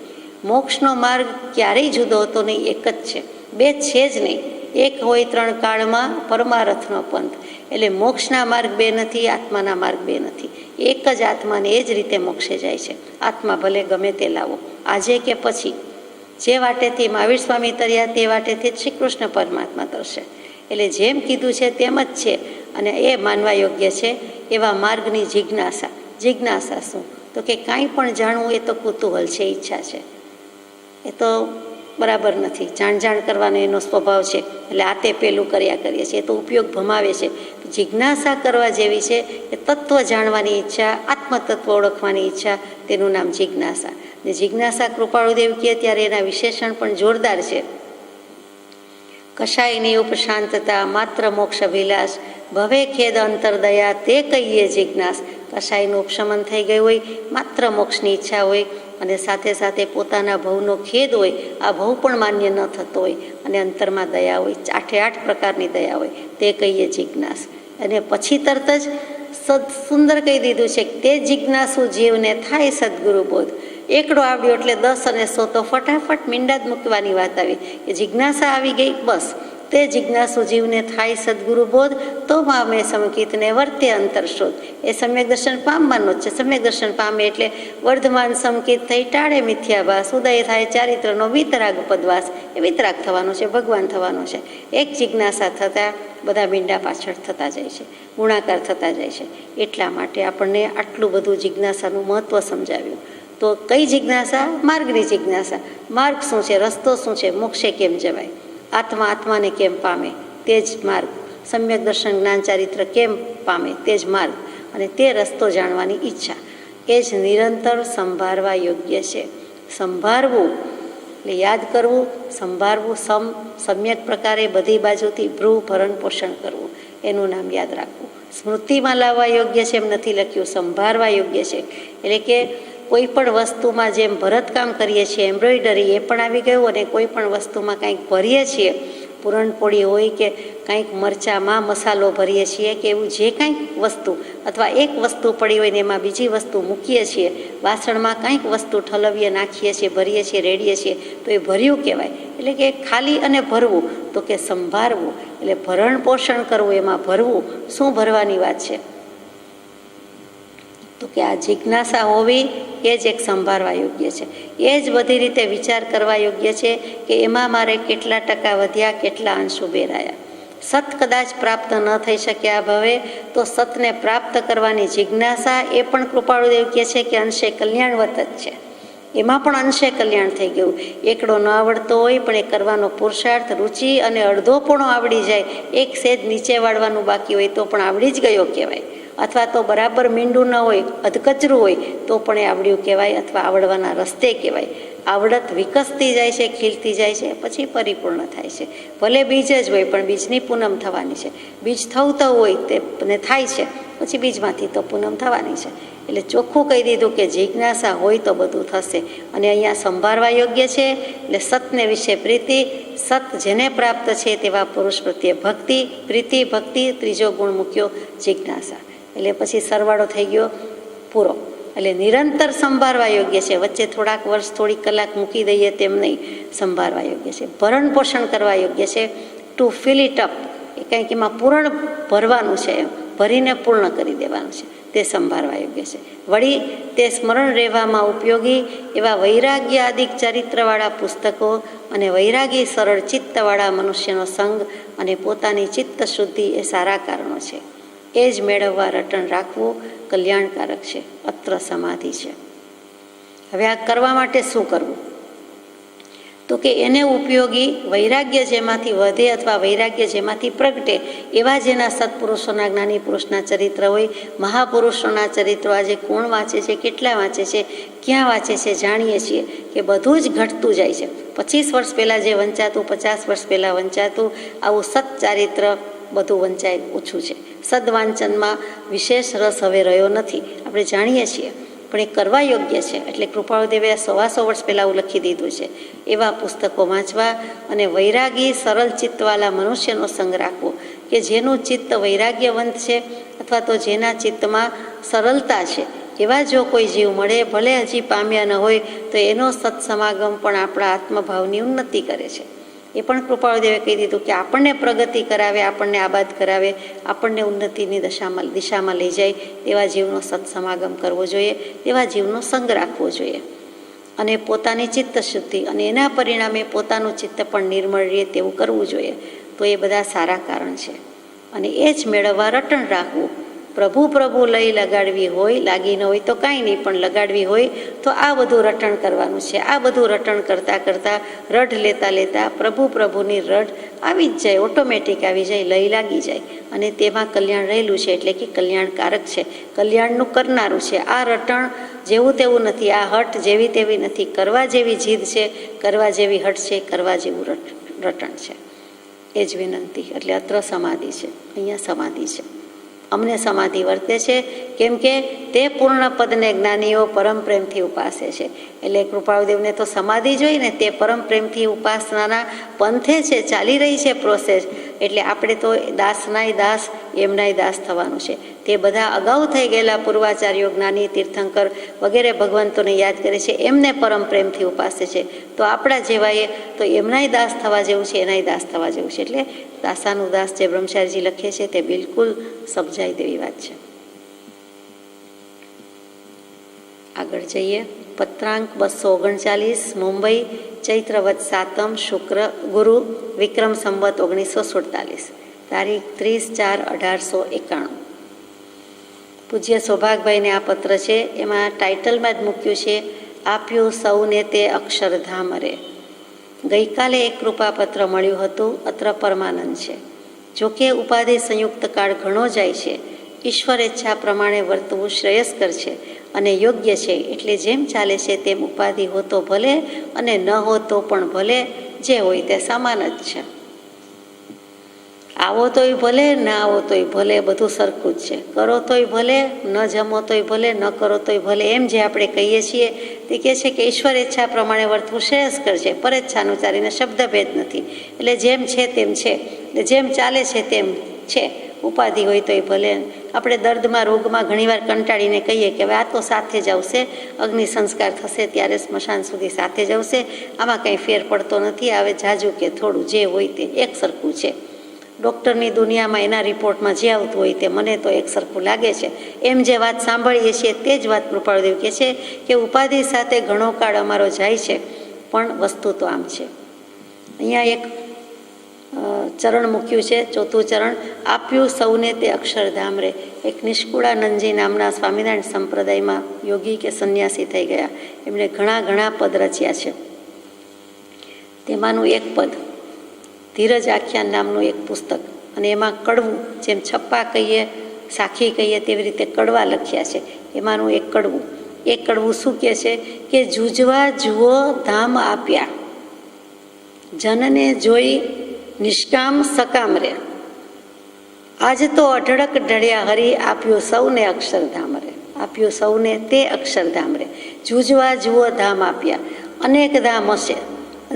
મોક્ષનો માર્ગ ક્યારેય જુદો હોતો નહીં, એક જ છે. બે છે જ નહીં. એક હોય ત્રણ કાળમાં પરમારથનો પંથ. એટલે મોક્ષના માર્ગ બે નથી, આત્માના માર્ગ બે નથી. એક જ આત્માને એ જ રીતે મોક્ષે જાય છે. આત્મા ભલે ગમે તે લાવો, આજે કે પછી. જે વાટેથી મહાવીર સ્વામી તર્યા તે વાટેથી જ શ્રી કૃષ્ણ પરમાત્મા તરશે. એટલે જેમ કીધું છે તેમ જ છે, અને એ માનવા યોગ્ય છે. એવા માર્ગની જિજ્ઞાસા. જિજ્ઞાસા શું? તો કે કાંઈ પણ જાણવું એ તો કુતૂહલ છે, ઈચ્છા છે. એ તો બરાબર નથી. જાણ કરવાનો એનો સ્વભાવ છે, એટલે આ તે પેલું કર્યા કરીએ છીએ, એ તો ઉપયોગ ભમાવે છે. જિજ્ઞાસા કરવા જેવી છે એ તત્વ જાણવાની ઈચ્છા, આત્મતત્વ ઓળખવાની ઈચ્છા, તેનું નામ જિજ્ઞાસા. ને જિજ્ઞાસા કૃપાળુદેવ કહે ત્યારે એના વિશેષણ પણ જોરદાર છે. કશાયની ઉપશાંતતા, માત્ર મોક્ષ વિલાસ, ભવે ખેદ અંતરદયા, તે કહીએ જિજ્ઞાસ. કશાયનું ઉપશમન થઈ ગયું હોય, માત્ર મોક્ષની ઈચ્છા હોય, અને સાથે સાથે પોતાના ભવનો ખેદ હોય, આ ભવ પણ માન્ય ન થતો હોય, અને અંતરમાં દયા હોય, 8 પ્રકારની દયા હોય, તે કહીએ જિજ્ઞાસ. અને પછી તરત જ સુંદર કહી દીધું છે કે તે જિજ્ઞાસુ જીવને થાય સદગુરુ બોધ. એકડો આવડ્યો એટલે 10 અને 100 તો ફટાફટ મીંડા જ મૂકવાની વાત આવી. એ જિજ્ઞાસા આવી ગઈ, બસ. તે જિજ્ઞાસુ જીવને થાય સદગુરુ બોધ, તો પામે સમકિતને વર્તે અંતર શોધ. એ સમ્યક દર્શન પામવાનો જ છે. સમ્યક દર્શન પામે એટલે વર્ધમાન સમકિત થઈ ટાળે મિથ્યાભાસ, ઉદય થાય ચારિત્રનો વિતરાગ પદવાસ. એ વિતરાગ થવાનો છે, ભગવાન થવાનો છે. એક જિજ્ઞાસા થતાં બધા મીંડા પાછળ થતા જાય છે, ગુણાકાર થતા જાય છે. એટલા માટે આપણને આટલું બધું જિજ્ઞાસાનું મહત્ત્વ સમજાવ્યું. તો કઈ જિજ્ઞાસા? માર્ગની જિજ્ઞાસા. માર્ગ શું છે? રસ્તો શું છે? મોક્ષે કેમ જવાય? આત્માને કેમ પામે? તે જ માર્ગ. સમ્યક દર્શન જ્ઞાન ચારિત્ર કેમ પામે? તે જ માર્ગ. અને તે રસ્તો જાણવાની ઈચ્છા, એ જ નિરંતર સંભાળવા યોગ્ય છે. સંભાળવું એટલે યાદ કરવું, સંભાળવું, સમ્યક પ્રકારે બધી બાજુથી ભ્રૂ ભરણ પોષણ કરવું, એનું નામ યાદ રાખવું. સ્મૃતિમાં લાવવા યોગ્ય છે એમ નથી લખ્યું, સંભાળવા યોગ્ય છે. એટલે કે કોઈ પણ વસ્તુમાં જેમ ભરતકામ કરીએ છીએ, એમ્બ્રોઈડરી, એ પણ આવી ગયું. અને કોઈ પણ વસ્તુમાં કંઈક ભરીએ છીએ, પૂરણપોળી હોય કે કંઈક મરચામાં મસાલો ભરીએ છીએ કે એવું જે કંઈક વસ્તુ, અથવા એક વસ્તુ પડી હોય ને એમાં બીજી વસ્તુ મૂકીએ છીએ, વાસણમાં કંઈક વસ્તુ ઠલવીએ, નાખીએ છીએ, ભરીએ છીએ, રેડીએ છીએ, તો એ ભર્યું કહેવાય. એટલે કે ખાલી અને ભરવું, તો કે સંભાળવું એટલે ભરણ પોષણ કરવું, એમાં ભરવું. શું ભરવાની વાત છે? તો કે આ જિજ્ઞાસા હોવી એ જ એક સંભાળવા યોગ્ય છે. એ જ બધી રીતે વિચાર કરવા યોગ્ય છે કે એમાં મારે કેટલા ટકા વધ્યા, કેટલા અંશ ઉભેરાયા. સત કદાચ પ્રાપ્ત ન થઈ શક્યા ભવે, તો સતને પ્રાપ્ત કરવાની જિજ્ઞાસા, એ પણ કૃપાળુદેવ કહે છે કે અંશે કલ્યાણવત જ છે. એમાં પણ અંશે કલ્યાણ થઈ ગયું. એકડો ન આવડતો હોય પણ એ કરવાનો પુરુષાર્થ, રુચિ, અને અડધો પણ આવડી જાય, એક સેજ નીચે વાળવાનું બાકી હોય તો પણ આવડી જ ગયો કહેવાય. અથવા તો બરાબર મીંડું ન હોય, અધકચરું હોય, તો પણ એ આવડ્યું કહેવાય, અથવા આવડવાના રસ્તે કહેવાય. આવડત વિકસતી જાય છે, ખીલતી જાય છે, પછી પરિપૂર્ણ થાય છે. ભલે બીજ જ હોય પણ બીજની પૂનમ થવાની છે. બીજ થવતું હોય તે થાય છે, પછી બીજમાંથી તો પૂનમ થવાની છે. એટલે ચોખ્ખું કહી દીધું કે જિજ્ઞાસા હોય તો બધું થશે. અને અહીંયા સંભાળવા યોગ્ય છે. એટલે સતને વિશે પ્રીતિ, સત જેને પ્રાપ્ત છે તેવા પુરુષ પ્રત્યે ભક્તિ, પ્રીતિ ભક્તિ, ત્રીજો ગુણ મૂક્યો જિજ્ઞાસા. એટલે પછી સરવાળો થઈ ગયો પૂરો. એટલે નિરંતર સંભાળવા યોગ્ય છે. વચ્ચે થોડાક વર્ષ થોડીક કલાક મૂકી દઈએ તેમ નહીં, સંભાળવા યોગ્ય છે. ભરણ પોષણ કરવા યોગ્ય છે. ટુ ફિલ ઇટ અપ, એ કંઈક એમાં પૂર્ણ ભરવાનું છે, ભરીને પૂર્ણ કરી દેવાનું છે, તે સંભાળવા યોગ્ય છે. વળી તે સ્મરણ રહેવામાં ઉપયોગી એવા વૈરાગ્ય આદિ ચરિત્રવાળા પુસ્તકો અને વૈરાગી સરળ ચિત્તવાળા મનુષ્યનો સંગ અને પોતાની ચિત્ત શુદ્ધિ એ સારા કારણો છે. એ જ મેળવવા રટણ રાખવું કલ્યાણકારક છે. અત્ર સમાધિ છે. હવે આ કરવા માટે શું કરવું? તો કે એને ઉપયોગી વૈરાગ્ય જેમાંથી વધે અથવા વૈરાગ્ય જેમાંથી પ્રગટે એવા જેના સત્પુરુષોના, જ્ઞાની પુરુષના ચરિત્ર હોય, મહાપુરુષોના ચરિત્રો આજે કોણ વાંચે છે, કેટલા વાંચે છે, ક્યાં વાંચે છે, જાણીએ છીએ કે બધું જ ઘટતું જાય છે. 25 વર્ષ પહેલાં જે વંચાતું, 50 વર્ષ પહેલાં વંચાતું આવું સત્ચારિત્ર બધું વંચાય ઓછું છે. સદવાંચનમાં વિશેષ રસ હવે રહ્યો નથી, આપણે જાણીએ છીએ, પણ એ કરવા યોગ્ય છે. એટલે કૃપાળુદેવે 100 વર્ષ પહેલાં આવું લખી દીધું છે. એવા પુસ્તકો વાંચવા અને વૈરાગી સરળ ચિત્તવાળા મનુષ્યનો સંગ રાખવો કે જેનું ચિત્ત વૈરાગ્યવંત છે અથવા તો જેના ચિત્તમાં સરળતા છે. એવા જો કોઈ જીવ મળે, ભલે હજી પામ્યા ન હોય, તો એનો સત્સમાગમ પણ આપણા આત્મભાવની ઉન્નતિ કરે છે. એ પણ કૃપાળુદેવે કહી દીધું કે આપણને પ્રગતિ કરાવે, આપણને આબાદ કરાવે, આપણને ઉન્નતિની દિશામાં લઈ જાય તેવા જીવનો સત્સમાગમ કરવો જોઈએ, તેવા જીવનો સંગ રાખવો જોઈએ. અને પોતાની ચિત્ત શુદ્ધિ અને એના પરિણામે પોતાનું ચિત્ત પણ નિર્મળ રહે તેવું કરવું જોઈએ. તો એ બધા સારા કારણ છે. અને એ જ મેળવવા રટણ રાખવું. પ્રભુ પ્રભુ લઈ લગાડવી હોય, લાગી ન હોય તો કાંઈ નહીં, પણ લગાડવી હોય તો આ બધું રટણ કરવાનું છે. આ બધું રટણ કરતાં કરતાં, રઢ લેતા લેતા પ્રભુ પ્રભુની રઢ આવી જ જાય, ઓટોમેટિક આવી જાય, લઈ લાગી જાય. અને તેમાં કલ્યાણ રહેલું છે, એટલે કે કલ્યાણકારક છે, કલ્યાણનું કરનારું છે. આ રટણ જેવું તેવું નથી, આ હટ જેવી તેવી નથી, કરવા જેવી જીદ છે, કરવા જેવી હટ છે, કરવા જેવું રટણ છે. એ જ વિનંતી. એટલે અત્ર સમાધિ છે, અહીંયા સમાધિ છે. અમને સમાધિ વર્તે છે કેમ કે તે પૂર્ણ પદને જ્ઞાનીઓ પરમ પ્રેમથી ઉપાસે છે. એટલે કૃપાળુદેવને તો સમાધિ જોઈ ને, તે પરમ પ્રેમથી ઉપાસનાના પંથે છે, ચાલી રહી છે પ્રોસેસ. એટલે આપણે તો દાસનાય દાસ, એમનાય દાસ થવાનું છે. તે બધા અગાઉ થઈ ગયેલા પૂર્વાચાર્યો, જ્ઞાની, તીર્થંકર વગેરે ભગવંતોને યાદ કરે છે, એમને પરમ પ્રેમથી ઉપાસે છે. તો આપણા જેવાએ તો એમનાય દાસ થવા જેવું છે, એનાય દાસ થવા જેવું છે. એટલે દાસાનું દાસ જે બ્રહ્મચારીજી લખે છે તે બિલકુલ સમજાય તેવી વાત છે. આગળ જઈએ. પત્રાંક 239, મુંબઈ, ચૈત્રવદ 7 શુક્ર ગુરુ વિક્રમ સંવત 1947, તારીખ 30/4/1891. પૂજ્ય સૌભાગભાઈને આ પત્ર છે. એમાં ટાઇટલમાં જ મૂક્યું છે, આપ્યું સૌને તે અક્ષરધામ રે. ગઈકાલે એક કૃપાપત્ર મળ્યું હતું, અત્ર પરમાનંદ છે. જોકે ઉપાધિ સંયુક્ત કાળ ઘણો જાય છે. ઈશ્વર ઈચ્છા પ્રમાણે વર્તવું શ્રેયસ્કર છે અને યોગ્ય છે. એટલે જેમ ચાલે છે તેમ ઉપાધિ હો તો ભલે અને ન હો તો પણ ભલે, જે હોય તે સમાન જ છે. આવો તોય ભલે, ના આવો તોય ભલે, બધું સરખું જ છે. કરો તોય ભલે, ન જમો તોય ભલે, ન કરો તોય ભલે. એમ જે આપણે કહીએ છીએ તે કહે છે કે ઈશ્વર ઈચ્છા પ્રમાણે વર્તવું શ્રેયસ્કર છે. પરેચ્છાનુચારીને શબ્દભેદ નથી. એટલે જેમ છે તેમ છે, જેમ ચાલે છે તેમ છે. ઉપાધિ હોય તોય ભલે. આપણે દર્દમાં, રોગમાં ઘણીવાર કંટાળીને કહીએ કે હવે આ તો સાથે જ આવશે, અગ્નિ સંસ્કાર થશે ત્યારે સ્મશાન સુધી સાથે જ આવશે, આમાં કંઈ ફેર પડતો નથી, હવે જાજુ કે થોડું જે હોય તે એક સરખું છે. ડૉક્ટરની દુનિયામાં એના રિપોર્ટમાં જે આવતું હોય તે મને તો એક સરખું લાગે છે. એમ જે વાત સાંભળીએ છીએ તે જ વાત કૃપાળુદેવ કહે છે કે ઉપાધિ સાથે ઘણો કાળ અમારો જાય છે, પણ વસ્તુ તો આમ છે. અહીંયા એક ચરણ મૂક્યું છે, 4થું ચરણ, આપ્યું સૌને તે અક્ષરધામ રે. એક નિષ્કુળાનંદજી નામના સ્વામિનારાયણ સંપ્રદાયમાં યોગી કે સંન્યાસી થઈ ગયા. એમણે ઘણા પદ રચ્યા છે. તેમાંનું એક પદ ધીરજ આખ્યાન નામનું એક પુસ્તક, અને એમાં કડવું, જેમ છપ્પા કહીએ, સાખી કહીએ, તેવી રીતે કડવા લખ્યા છે. એમાંનું એક કડવું. એ કડવું શું કહે છે કે જૂજવા જુઓ ધામ આપ્યા, જનને જોઈ નિષ્કામ સકામ રે, આજ તો અઢળક ઢળ્યા હરી, આપ્યું સૌને અક્ષરધામ રે, આપ્યું સૌને તે અક્ષરધામ રે. જૂજવા જુઓ ધામ આપ્યા, અનેક ધામ હશે,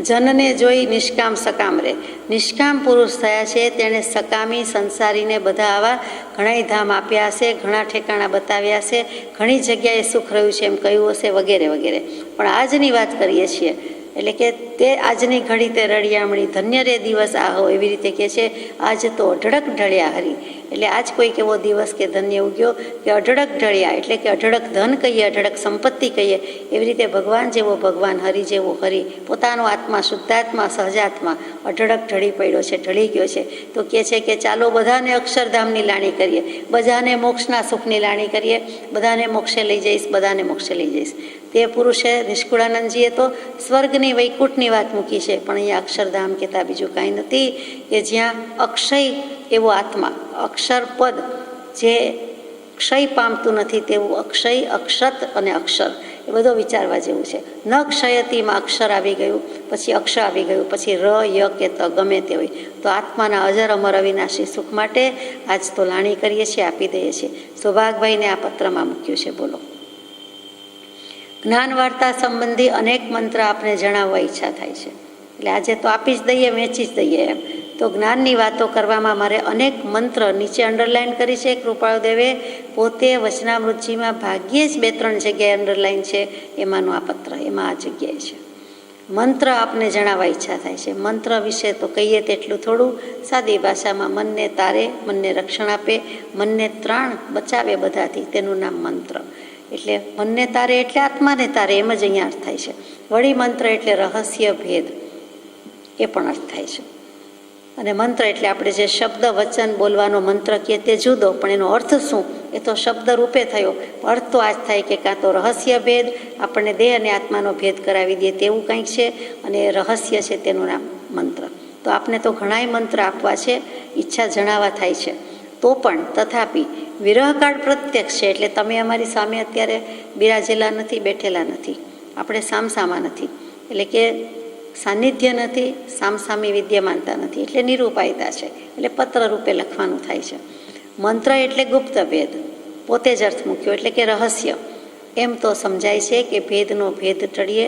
જનને જોઈ નિષ્કામ સકામ રે. નિષ્કામ પુરુષ થયા છે તેણે સકામી સંસારીને બધા આવા ઘણાય ધામ આપ્યા હશે, ઘણા ઠેકાણા બતાવ્યા હશે, ઘણી જગ્યાએ સુખ રહ્યું છે એમ કહ્યું હશે, વગેરે વગેરે. પણ આજની વાત કરીએ છીએ એટલે કે તે આજની ઘડી તે રળિયામણી, ધન્ય રે દિવસ આહો, એવી રીતે કહે છે. આજ તો અઢળક ઢળ્યા હરી, એટલે આજ કોઈક એવો દિવસ કે ધન્ય ઉગ્યો કે અઢળક ઢળ્યા, એટલે કે અઢળક ધન કહીએ, અઢળક સંપત્તિ કહીએ. એવી રીતે ભગવાન જેવો ભગવાન, હરિ જેવો હરિ, પોતાનો આત્મા, શુદ્ધાત્મા, સહજાત્મા અઢળક ઢળી પડ્યો છે, ઢળી ગયો છે. તો કહે છે કે ચાલો બધાને અક્ષરધામની લાણી કરીએ, બધાને મોક્ષના સુખની લાણી કરીએ, બધાને મોક્ષે લઈ જઈશ, બધાને મોક્ષે લઈ જઈશ. તે પુરુષે નિષ્કુળાનંદજીએ તો સ્વર્ગની વૈકુંઠની વાત મૂકી છે, પણ અહીંયા અક્ષરધામ કહેતા બીજું કાંઈ નથી કે જ્યાં અક્ષય એવો આત્મા, અક્ષર પદ જે ક્ષય પામતું નથી તેવું અક્ષય, અક્ષત અને અક્ષર એ બધો વિચારવા જેવું છે. ન ક્ષયતીમાં અક્ષર આવી ગયું, પછી અક્ષર આવી ગયું, પછી ર ય કે ત ગમે તે હોય. તો આત્માના અજર અમર અવિનાશી સુખ માટે આજ તો લાણી કરીએ છીએ, આપી દઈએ છીએ. સૌભાગભાઈને આ પત્રમાં મૂક્યું છે. બોલો. જ્ઞાન વાર્તા સંબંધી અનેક મંત્ર આપને જણાવવા ઈચ્છા થાય છે, એટલે આજે તો આપી જ દઈએ, વેચી જ દઈએ એમ. તો જ્ઞાનની વાતો કરવામાં મારે અનેક મંત્ર નીચે અંડરલાઇન કરી છે. કૃપાળુદેવે પોતે વચનામૃતજીમાં ભાગ્યે જ 2-3 જગ્યાએ અંડરલાઇન છે, એમાંનું આ પત્ર, એમાં આ જગ્યાએ છે. મંત્ર આપને જણાવવા ઈચ્છા થાય છે. મંત્ર વિશે તો કહીએ તેટલું થોડું. સાદી ભાષામાં મનને તારે, મનને રક્ષણ આપે, મનને ત્રાણ બચાવે બધાથી, તેનું નામ મંત્ર. એટલે મનને તારે એટલે આત્માને તારે, એમ જ અહીંયા અર્થ થાય છે. વળી મંત્ર એટલે રહસ્ય ભેદ, એ પણ અર્થ થાય છે. અને મંત્ર એટલે આપણે જે શબ્દ વચન બોલવાનો મંત્ર કહીએ તે જુદો, પણ એનો અર્થ શું એ તો શબ્દ રૂપે થયો. અર્થ તો આ જ થાય કે કાં તો રહસ્ય ભેદ, આપણને દેહ અને આત્માનો ભેદ કરાવી દે તેવું કંઈક છે, અને એ રહસ્ય છે તેનું નામ મંત્ર. તો આપને તો ઘણાય મંત્ર આપવા છે, ઈચ્છા જણાવવા થાય છે. તો પણ તથાપિ વિરહકાળ પ્રત્યક્ષ છે, એટલે તમે અમારી સામે અત્યારે બિરાજેલા નથી, બેઠેલા નથી, આપણે સામસામા નથી, એટલે કે સાનિધ્ય નથી, સામસામી વિદ્યમાનતા નથી, એટલે નિરૂપાયતા છે. એટલે પત્ર રૂપે લખવાનું થાય છે. મંત્ર એટલે ગુપ્ત ભેદ, પોતે જ અર્થ મૂક્યો, એટલે કે રહસ્ય. એમ તો સમજાય છે કે ભેદનો ભેદ ટળીએ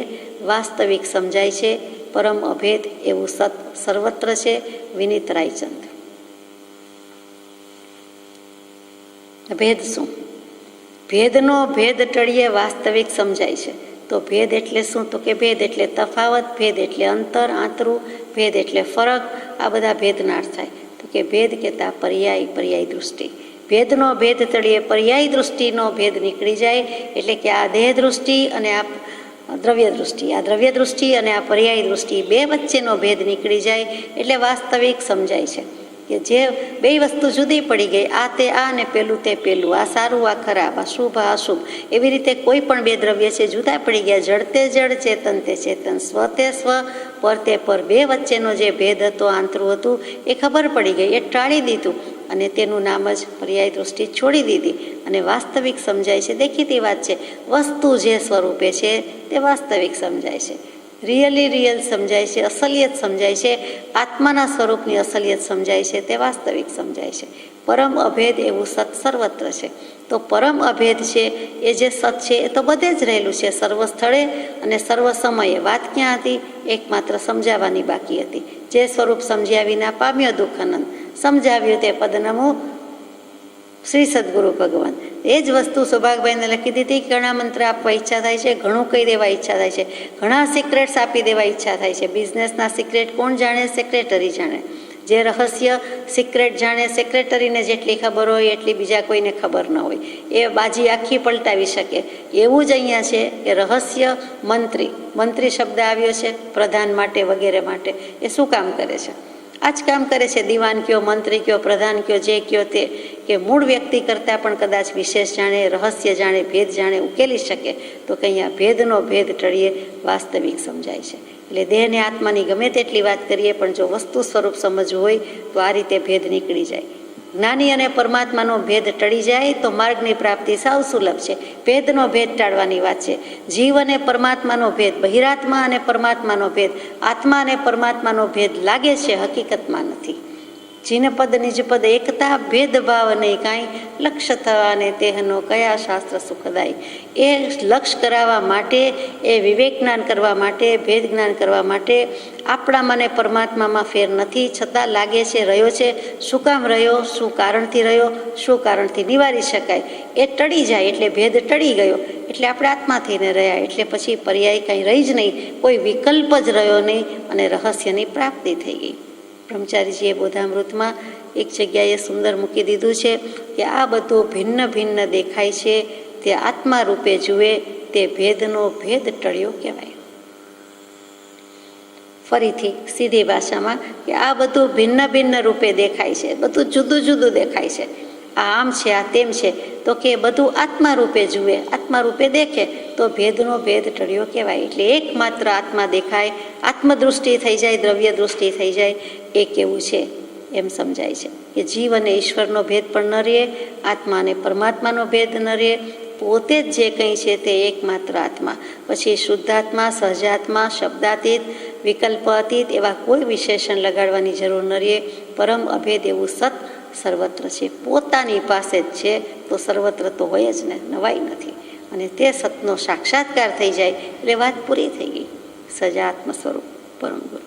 વાસ્તવિક સમજાય છે, પરમ અભેદ એવું સત સર્વત્ર છે. વિનીત રાયચંદ. ભેદ શું? ભેદનો ભેદ ટળીએ વાસ્તવિક સમજાય છે. તો ભેદ એટલે શું? તો કે ભેદ એટલે તફાવત, ભેદ એટલે અંતર, આંતરું, ભેદ એટલે ફરક. આ બધા ભેદના અર્થ થાય. તો કે ભેદ કહેતા પર્યાય દૃષ્ટિ. ભેદનો ભેદ તળીએ પર્યાય દૃષ્ટિનો ભેદ નીકળી જાય, એટલે કે આ દેહ દૃષ્ટિ અને આ દ્રવ્ય દૃષ્ટિ, આ દ્રવ્ય દૃષ્ટિ અને આ પર્યાય દૃષ્ટિ બે વચ્ચેનો ભેદ નીકળી જાય, એટલે વાસ્તવિક સમજાય છે. કે જે બે વસ્તુ જુદી પડી ગઈ, આ તે આ ને પેલું તે પેલું, આ સારું આ ખરાબ, આ શુભ આ અશુભ, એવી રીતે કોઈ પણ બે દ્રવ્ય છે જુદા પડી ગયા. જડ તે જડ, ચેતન તે ચેતન, સ્વ તે સ્વ, પર તે પર, બે વચ્ચેનો જે ભેદ હતો, આંતરું હતું, એ ખબર પડી ગઈ, એ ટાળી દીધું, અને તેનું નામ જ પર્યાય દૃષ્ટિ છોડી દીધી, અને વાસ્તવિક સમજાય છે. દેખીતી વાત છે, વસ્તુ જે સ્વરૂપે છે તે વાસ્તવિક સમજાય છે, રિયલ સમજાય છે, અસલિયત સમજાય છે, આત્માના સ્વરૂપની અસલિયત સમજાય છે, તે વાસ્તવિક સમજાય છે. પરમ અભેદ એવું સત સર્વત્ર છે. તો પરમ અભેદ છે એ જે સત છે એ તો બધે જ રહેલું છે, સર્વ સ્થળે અને સર્વ સમયે. વાત ક્યાં હતી? એકમાત્ર સમજાવવાની બાકી હતી. જે સ્વરૂપ સમજ્યા વિના પામ્યો દુઃખનંદ, સમજાવ્યું તે પદનમો શ્રી સદગુરુ ભગવાન. એ જ વસ્તુ સૌભાગભાઈને લખી દીધી. ઘણા મંત્ર આપવા ઈચ્છા થાય છે, ઘણું કહી દેવા ઈચ્છા થાય છે, ઘણા સિક્રેટ્સ આપી દેવા ઈચ્છા થાય છે. બિઝનેસના સિક્રેટ કોણ જાણે? સેક્રેટરી જાણે. જે રહસ્ય સિક્રેટ જાણે, સેક્રેટરીને જેટલી ખબર હોય એટલી બીજા કોઈને ખબર ન હોય. એ બાજી આખી પલટાવી શકે. એવું જ અહીંયા છે કે રહસ્ય મંત્રી શબ્દ આવ્યો છે પ્રધાન માટે વગેરે માટે. એ શું કામ કરે છે? આ જ કામ કરે છે. દિવાન કયો, મંત્રી કયો, પ્રધાન કયો, જે કયો તે, કે મૂળ વ્યક્તિ કરતાં પણ કદાચ વિશેષ જાણે, રહસ્ય જાણે, ભેદ જાણે, ઉકેલી શકે. તો કે અહીંયા ભેદનો ભેદ ટળીએ વાસ્તવિક સમજાય છે. એટલે દેહને આત્માની ગમે તેટલી વાત કરીએ, પણ જો વસ્તુ સ્વરૂપ સમજવું હોય તો આ રીતે ભેદ નીકળી જાય. જ્ઞાની અને પરમાત્માનો ભેદ ટળી જાય તો માર્ગની પ્રાપ્તિ સાવ સુલભ છે. ભેદનો ભેદ ટાળવાની વાત છે. જીવ અને પરમાત્માનો ભેદ, બહિરાત્મા અને પરમાત્માનો ભેદ, આત્મા અને પરમાત્માનો ભેદ લાગે છે, હકીકતમાં નથી. જીનપદ નિજપદ એકતા, ભેદભાવ નહીં કાંઈ, લક્ષ્ય થવાને તેહનો કયા શાસ્ત્ર સુખદાય. એ લક્ષ્ય કરાવવા માટે, એ વિવેક જ્ઞાન કરવા માટે, ભેદ જ્ઞાન કરવા માટે આપણામાં અને પરમાત્મામાં ફેર નથી, છતાં લાગે છે રહ્યો છે. શું કામ રહ્યો, શું કારણથી રહ્યો, શું કારણથી નિવારી શકાય, એ ટળી જાય એટલે ભેદ ટળી ગયો એટલે આપણે આત્મા થઈને રહ્યા, એટલે પછી પર્યાય કંઈ રહી જ નહીં, કોઈ વિકલ્પ જ રહ્યો નહીં અને રહસ્યની પ્રાપ્તિ થઈ ગઈ. બ્રહ્મચારીજીએ બોધામૃતમાં એક જગ્યાએ સુંદર મૂકી દીધું છે કે આ બધું ભિન્ન ભિન્ન દેખાય છે તે આત્મા રૂપે જુએ તે ભેદનો ભેદ ટળ્યો કહેવાય. ફરીથી સીધી ભાષામાં કે આ બધું ભિન્ન ભિન્ન રૂપે દેખાય છે, બધું જુદું જુદું દેખાય છે, આ આમ છે, આ તેમ છે, તો કે બધું આત્મા રૂપે જુએ, આત્મા રૂપે દેખે તો ભેદનો ભેદ ટળ્યો કહેવાય. એટલે એકમાત્ર આત્મા દેખાય, આત્મદૃષ્ટિ થઈ જાય, દ્રવ્ય દૃષ્ટિ થઈ જાય, એ કેવું છે એમ સમજાય છે કે જીવ અને ઈશ્વરનો ભેદ પણ ન રહે, આત્મા અને પરમાત્માનો ભેદ ન રહે, પોતે જ જે કંઈ છે તે એકમાત્ર આત્મા. પછી શુદ્ધાત્મા, સહજાત્મા, શબ્દાતીત, વિકલ્પ અતીત એવા કોઈ વિશેષણ લગાડવાની જરૂર ન રહે. પરમ અભેદ એવું સત સર્વત્ર છે, પોતાની પાસે જ છે તો સર્વત્ર તો હોય જ ને, નવાઈ નથી. અને તે સતનો સાક્ષાત્કાર થઈ જાય એટલે વાત પૂરી થઈ ગઈ. સજાત્મ સ્વરૂપ પરમ ગુરુ.